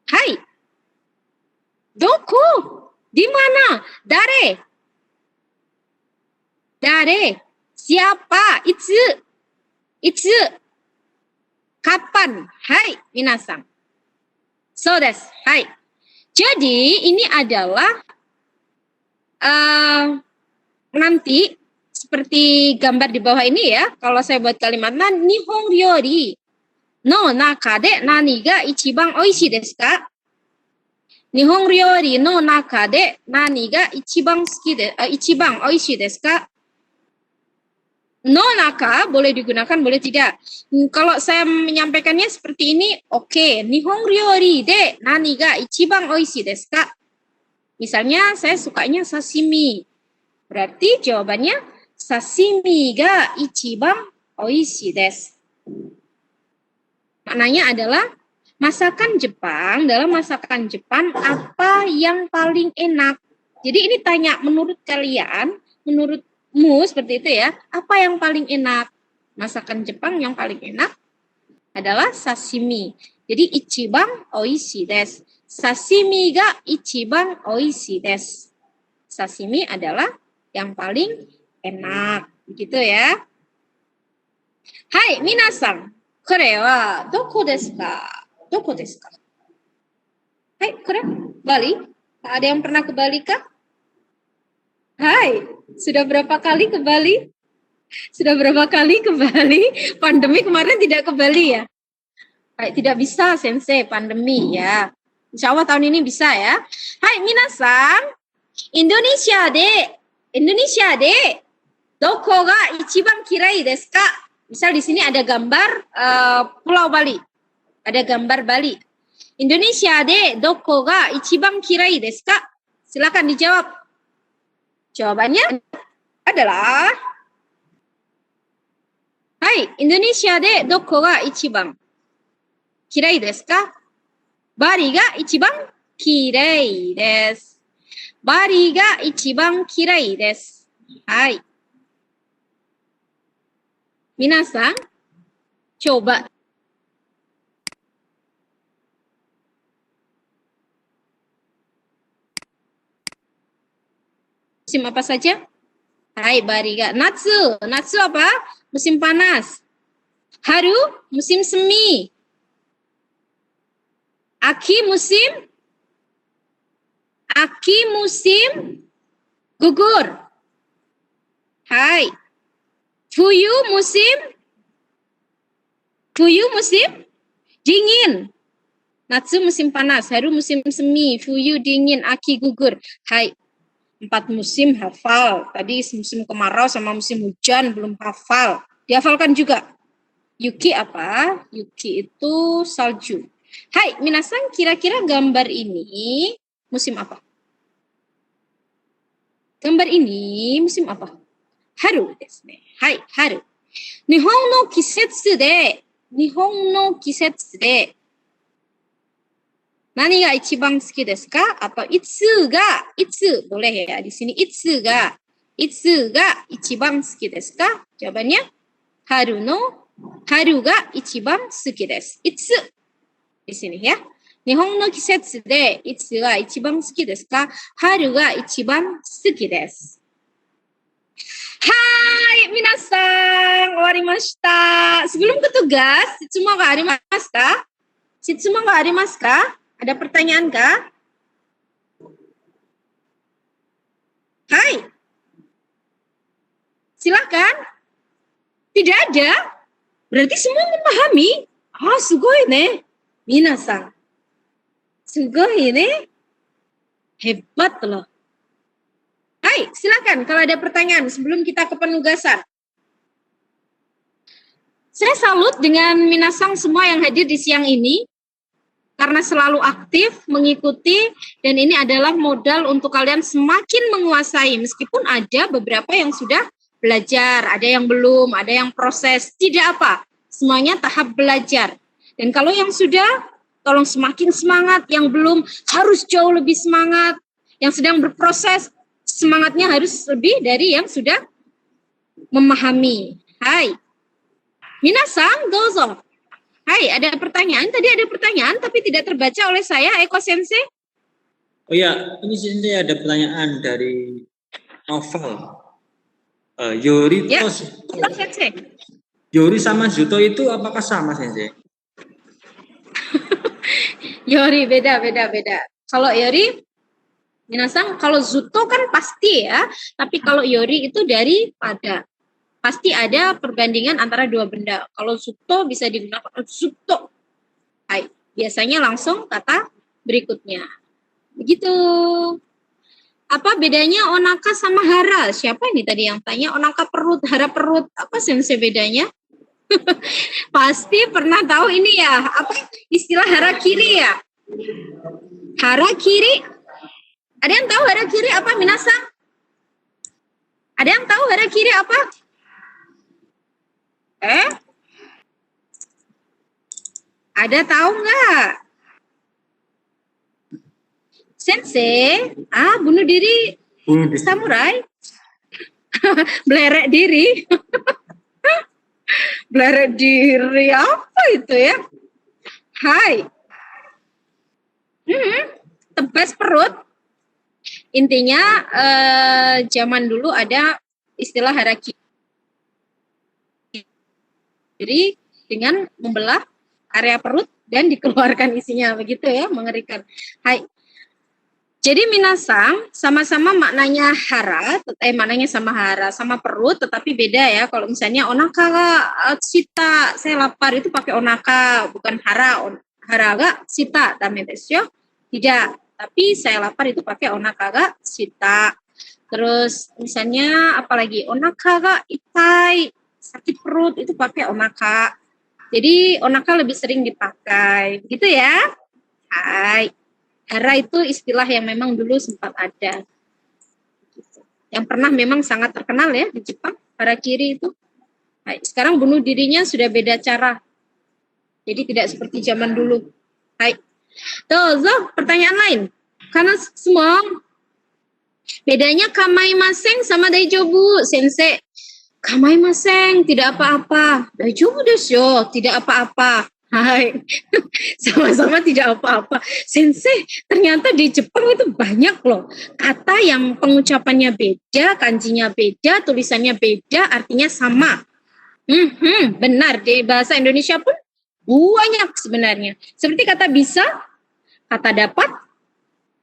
Hai. Doko. Di mana? Dare. Dare. Siapa? Itsu. Itsu. Kapan? Hai, minasan. So desu. Hai. Jadi, ini adalah nanti seperti gambar di bawah ini ya. Kalau saya buat kalimat nihon ryori no naka de nani ga ichiban oishii desu ka? Nihon ryori no naka de nani ga ichiban oishii desu ka? No naka boleh digunakan, boleh tidak. Kalau saya menyampaikannya seperti ini, oke. Nihon ryori de nani ga ichiban oishii desu ka? Misalnya saya sukanya sashimi. Berarti jawabannya sashimi ga ichiban oishii desu. Maknanya adalah masakan Jepang, dalam masakan Jepang apa yang paling enak? Jadi ini tanya menurut kalian, menurutmu seperti itu ya, apa yang paling enak? Masakan Jepang yang paling enak adalah sashimi. Jadi ichiban oishi desu. Sashimi ga ichiban oishi desu. Sashimi adalah yang paling enak. Begitu ya. Hai, minasan. Kore wa doko desu ka? Doko desu ka? Hai, kore Bali? Ada yang pernah ke Bali kah? Hai, sudah berapa kali ke Bali? Sudah berapa kali ke Bali? Pandemi kemarin tidak ke Bali ya? Baik, tidak bisa sensei, pandemi ya. Insya Allah tahun ini bisa ya. Hai minasan, Indonesia de, doko ga ichiban kirai desu ka? Misal di sini ada gambar Pulau Bali, ada gambar Bali. Indonesia de, doko ga ichiban kirai desu ka? Silakan dijawab. Jawabannya adalah, hai, Indonesia de, doko ga ichiban kirai desu ka? Bali ga ichiban kirei desu. Bali ga ichiban kirei desu. Hai. Minasan, coba. Musim apa saja? Hai, Bali ga. Natsu. Natsu apa? Musim panas. Haru, musim semi. Aki musim gugur. Hai. Fuyu musim dingin. Natsu musim panas, haru musim semi, fuyu dingin, aki gugur. Hai. 4 musim hafal. Tadi musim kemarau sama musim hujan belum hafal. Dihafalkan juga. Yuki apa? Yuki itu salju. Hai, minasan, kira-kira gambar ini musim apa? Gambar ini musim apa? Haru desu ne. Hai, haru. Nihon no kisetsu de nani ga ichiban suki desu ka? Atau itsu boleh ya di sini itsu ga ichiban suki desu ka? Jawabannya haru ga ichiban suki desu. Itsu di sini ya. Nihon no kisetsu de itsu ga ichiban suki desu ka? Haru ga ichiban suki desu. Hai, minasan, owarimashita. Sebelum ke tugas, shitsumo ga arimasu ka? Shitsumo ga arimasu ka? Ada pertanyaan kah? Hai. Silakan. Tidak ada? Berarti semua memahami? Ah, sugoi ne. Minasan. Sugoi ne. Hebat loh. Hai, silakan kalau ada pertanyaan sebelum kita ke penugasan. Saya salut dengan minasan semua yang hadir di siang ini. Karena selalu aktif, mengikuti, dan ini adalah modal untuk kalian semakin menguasai. Meskipun ada beberapa yang sudah belajar, ada yang belum, ada yang proses. Tidak apa, semuanya tahap belajar. Dan kalau yang sudah, tolong semakin semangat. Yang belum, harus jauh lebih semangat. Yang sedang berproses, semangatnya harus lebih dari yang sudah memahami. Hai. Minasan, dozo. Hai, ada pertanyaan? Tadi ada pertanyaan tapi tidak terbaca oleh saya, Eko Sensei. Oh ya, ini Sensei ada pertanyaan dari novel. Yori Ya, Zuto. Sensei. Yori sama Zuto itu apakah sama, Sensei? Yori beda. Kalau Yori, minasan, kalau Zuto kan pasti ya, tapi kalau Yori itu daripada. Pasti ada perbandingan antara dua benda. Kalau Zuto bisa digunakan Zuto. Hai, biasanya langsung kata berikutnya. Begitu. Apa bedanya onaka sama hara? Siapa ini tadi yang tanya? Onaka perut, hara perut. Apa sensei bedanya? Pasti pernah tahu ini ya. Apa istilah hara kiri ya? Hara kiri. Ada yang tahu hara kiri apa, minasan? Ada yang tahu hara kiri apa? Ada tahu nggak? Sensei, bunuh diri Bunuh diri. samurai. Belerek diri. Belerek diri apa itu ya? Hai. Tebas perut. Intinya zaman dulu ada istilah harakiri dengan membelah area perut dan dikeluarkan isinya, begitu ya, mengerikan. Hai. Jadi minasang sama-sama maknanya maknanya sama hara, sama perut, tetapi beda ya. Kalau misalnya onaka ga shita, saya lapar, itu pakai onaka, bukan hara. Hara ga shita, dame desu yo. Tidak, tapi saya lapar itu pakai onaka ga shita. Terus misalnya apalagi onaka ga itai, sakit perut, itu pakai onaka. Jadi onaka lebih sering dipakai, gitu ya. Hai. Hara itu istilah yang memang dulu sempat ada. Yang pernah memang sangat terkenal ya di Jepang, harakiri itu. Hai. Sekarang bunuh dirinya sudah beda cara. Jadi tidak seperti zaman dulu. Hai. Dozo, pertanyaan lain. Karena semua bedanya kamaimasen sama daijobu, sensei. Kamaimasen, tidak apa-apa. Daijobu desu yo, tidak apa-apa. Hai, sama-sama tidak apa-apa. Sensei, ternyata di Jepang itu banyak loh kata yang pengucapannya beda, kanjinya beda, tulisannya beda, artinya sama. Benar, di bahasa Indonesia pun banyak sebenarnya. Seperti kata bisa, kata dapat,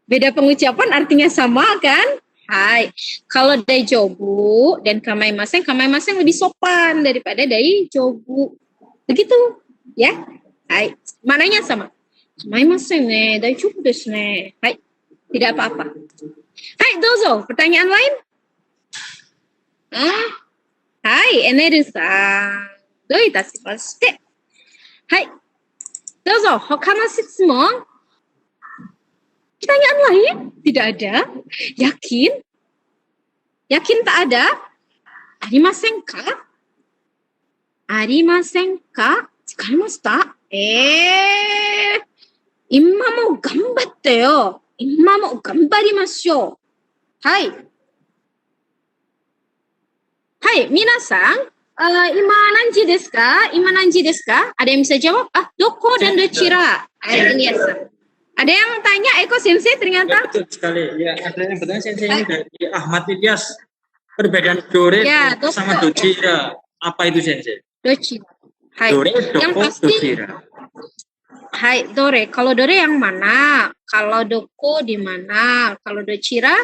beda pengucapan artinya sama kan? Hai, kalau daijobu dan kamaimasen lebih sopan daripada daijobu. Begitu, ya. Hai, mananya sama. Kamaimasen ne, daijobu desu ne. Hai, tidak apa-apa. Hai, dozo, pertanyaan lain? Hai, Eneru-san. Dou itashimashite. Hai, dozo, hoka no shitsumon? Pertanyaan lain? Tidak ada? Yakin? Yakin tak ada? Arimasen ka? Arimasen ka? Tsukarimashita? Imma mo gambatte yo. Imma mo gambarimashou. Hai. Hai, minasan. Ima nanji desu ka? Ima nanji desu ka? Ada yang bisa jawab? Doko dan dochira. Ilias-san. Ada yang tanya Eko Sensei ternyata? Ya, betul sekali. Ya, ada yang bertanya Sensei ini dari Ahmad Ilyas. Perbedaan dore Ya, sama dochira. Apa itu Sensei? Dochira. Hai. Dore, Yang doko, pasti. dochira. Hai, dore. Kalau dore yang mana? Kalau doko di mana? Kalau dochira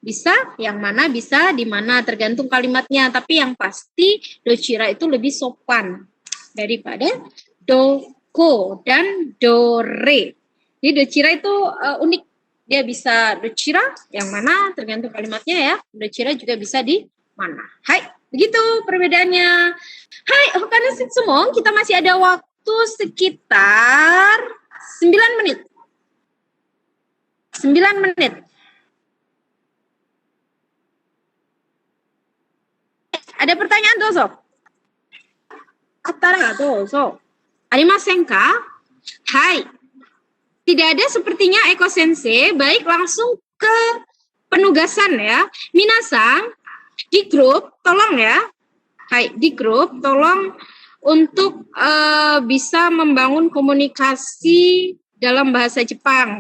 bisa yang mana, bisa di mana, tergantung kalimatnya. Tapi yang pasti dochira itu lebih sopan daripada doko dan dore. Jadi dochira itu unik. Dia bisa dochira yang mana, tergantung kalimatnya ya. Dochira juga bisa di mana. Hai, begitu perbedaannya. Hai, hoka no shitsumon, kita masih ada waktu sekitar 9 menit. 9 menit. Ada pertanyaan, dozo? Atara, dozo. Arimasen ka? Hai. Tidak ada sepertinya Eko Sensei. Baik, langsung ke penugasan ya. Minasang, di grup, tolong ya. Hai, di grup, tolong untuk bisa membangun komunikasi dalam bahasa Jepang.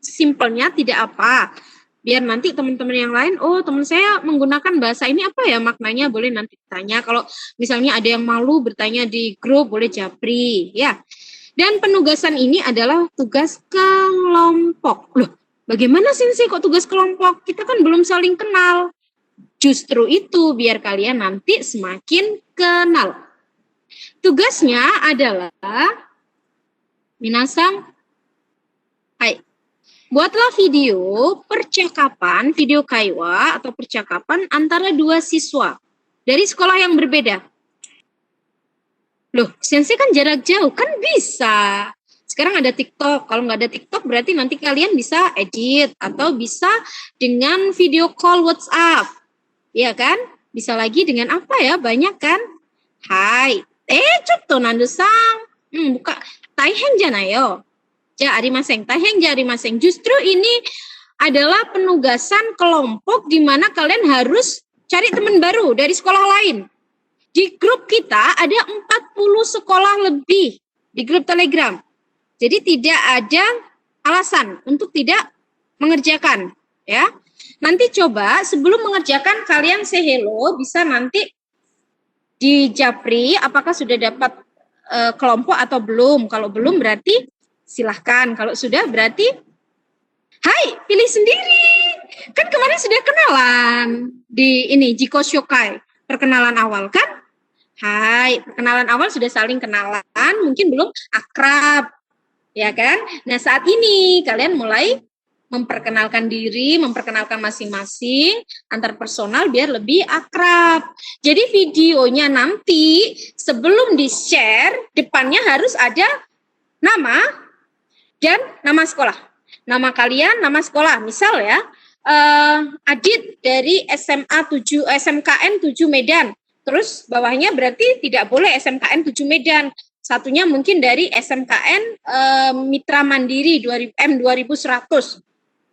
Simpelnya tidak apa. Biar nanti teman-teman yang lain, oh teman saya menggunakan bahasa ini apa ya maknanya, boleh nanti tanya. Kalau misalnya ada yang malu bertanya di grup, boleh japri ya. Dan penugasan ini adalah tugas kelompok. Loh, bagaimana Sensei kok tugas kelompok? Kita kan belum saling kenal. Justru itu biar kalian nanti semakin kenal. Tugasnya adalah minasang, hai, buatlah video percakapan, video kaiwa atau percakapan antara dua siswa dari sekolah yang berbeda. Loh, Sensei kan jarak jauh, kan bisa. Sekarang ada TikTok, kalau nggak ada TikTok berarti nanti kalian bisa edit atau bisa dengan video call WhatsApp. Iya kan? Bisa lagi dengan apa ya? Banyak kan? Hai. Chotto nando-san. Buka. Taihen janai yo. Ja arimaseng, taheng ja arimaseng. Justru ini adalah penugasan kelompok di mana kalian harus cari teman baru dari sekolah lain. Di grup kita ada 40 sekolah lebih di grup Telegram. Jadi tidak ada alasan untuk tidak mengerjakan, ya. Nanti coba sebelum mengerjakan kalian say hello, bisa nanti di Japri apakah sudah dapat kelompok atau belum. Kalau belum berarti silahkan. Kalau sudah berarti hai, pilih sendiri. Kan kemarin sudah kenalan di ini Jiko Shokai, perkenalan awal kan? Hai, perkenalan awal sudah saling kenalan, mungkin belum akrab. Ya kan? Nah, saat ini kalian mulai memperkenalkan diri, memperkenalkan masing-masing antar personal biar lebih akrab. Jadi videonya nanti sebelum di-share, depannya harus ada nama dan nama sekolah. Nama kalian, nama sekolah. Misal ya, Adit dari SMA 7 SMKN 7 Medan. Terus bawahnya berarti tidak boleh SMKN 7 Medan. Satunya mungkin dari SMKN Mitra Mandiri M2100.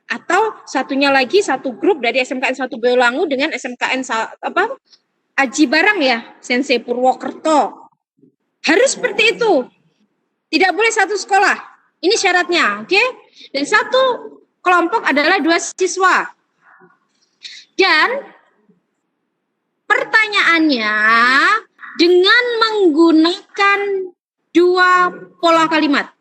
Atau satunya lagi satu grup dari SMKN 1 Boyolangu dengan SMKN Aji Barang ya, Sensei Purwokerto. Harus seperti itu. Tidak boleh satu sekolah. Ini syaratnya, oke? Dan satu kelompok adalah 2 siswa. Dan pertanyaannya dengan menggunakan 2 pola kalimat.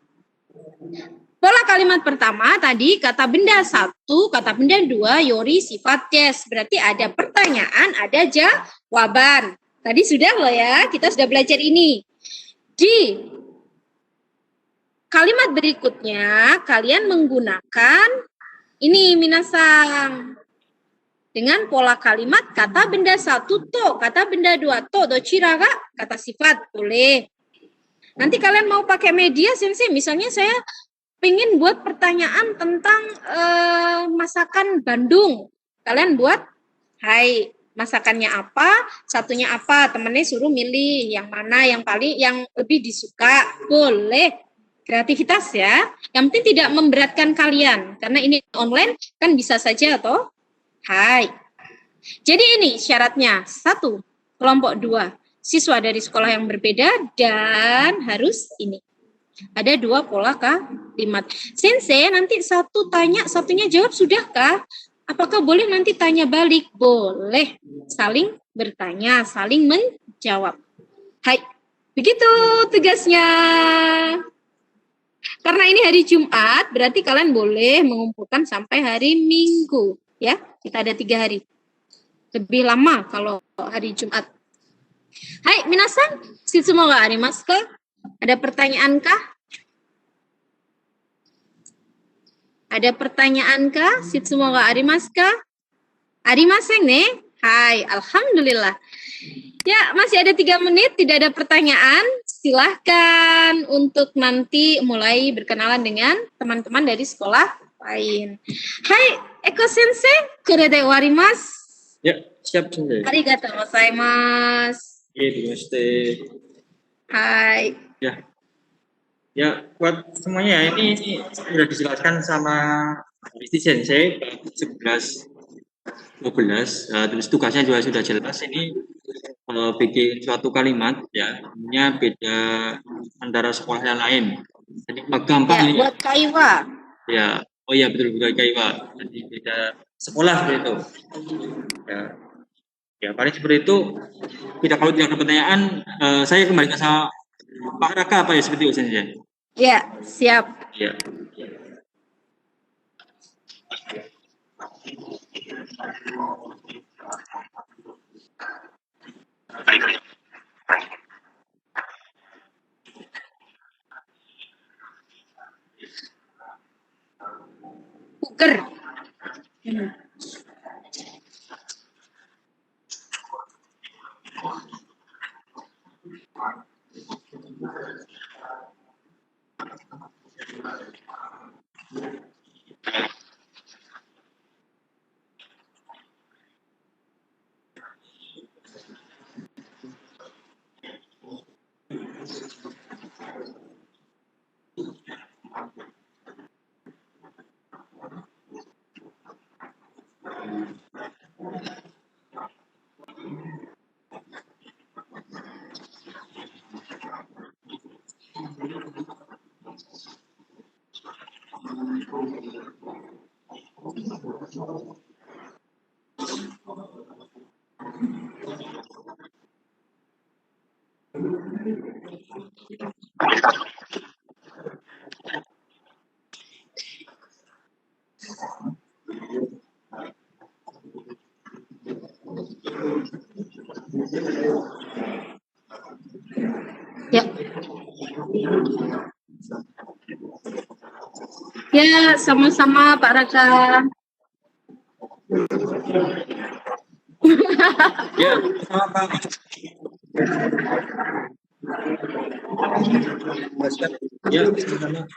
Pola kalimat pertama tadi kata benda 1, kata benda 2, yori, sifat, des. Berarti ada pertanyaan, ada jawaban. Tadi sudah loh ya, kita sudah belajar ini. Di kalimat berikutnya, kalian menggunakan ini minasang. Dengan pola kalimat kata benda 1 to, kata benda 2 to, dochira ga, kata sifat, boleh. Nanti kalian mau pakai media, sensei, misalnya saya pengen buat pertanyaan tentang masakan Bandung. Kalian buat, hai, masakannya apa, satunya apa, temennya suruh milih yang mana yang lebih disuka, boleh. Kreativitas ya, yang penting tidak memberatkan kalian, karena ini online kan bisa saja toh. Hai. Jadi ini syaratnya, 1, kelompok 2, siswa dari sekolah yang berbeda dan harus ini. Ada 2 pola kalimat. Sensei nanti satu tanya, satunya jawab, sudahkah? Apakah boleh nanti tanya balik? Boleh. Saling bertanya, saling menjawab. Hai. Begitu tugasnya. Karena ini hari Jumat, berarti kalian boleh mengumpulkan sampai hari Minggu. Ya, kita ada 3 hari. Lebih lama kalau hari Jumat. Hai, minasan, shitsumo ga arimasu ka? Ada pertanyaan kah? Ada pertanyaan kah? Shitsumo ga arimasu ka? Arimasen ne? Hai, alhamdulillah. Ya, masih ada 3 menit, tidak ada pertanyaan. Silahkan untuk nanti mulai berkenalan dengan teman-teman dari sekolah lain. Hai, Eko Sensei, kore de owarimasu. Ya, siap sensei. Arigatou gozaimasu. Namaste. Hai. Ya, buat semuanya ini sudah dijelaskan sama Isti Sensei 11 12. Terus tugasnya juga sudah jelas. Ini bikin suatu kalimat ya, ini beda antara sekolah yang lain. Jadi gampang Ya, ini. buat kaiwa. Ya, oh iya betul buat kaiwa. Jadi beda sekolah seperti itu. Ya, paling seperti itu. Tidak, kalau tidak ada pertanyaan, saya kembalikan sama Pak Raka apa ya seperti itu saja. Ya, siap. Ya. Puker. Ya. Ya, sama-sama Pak Raka. Ya, sama Pak. Ya, sama-sama.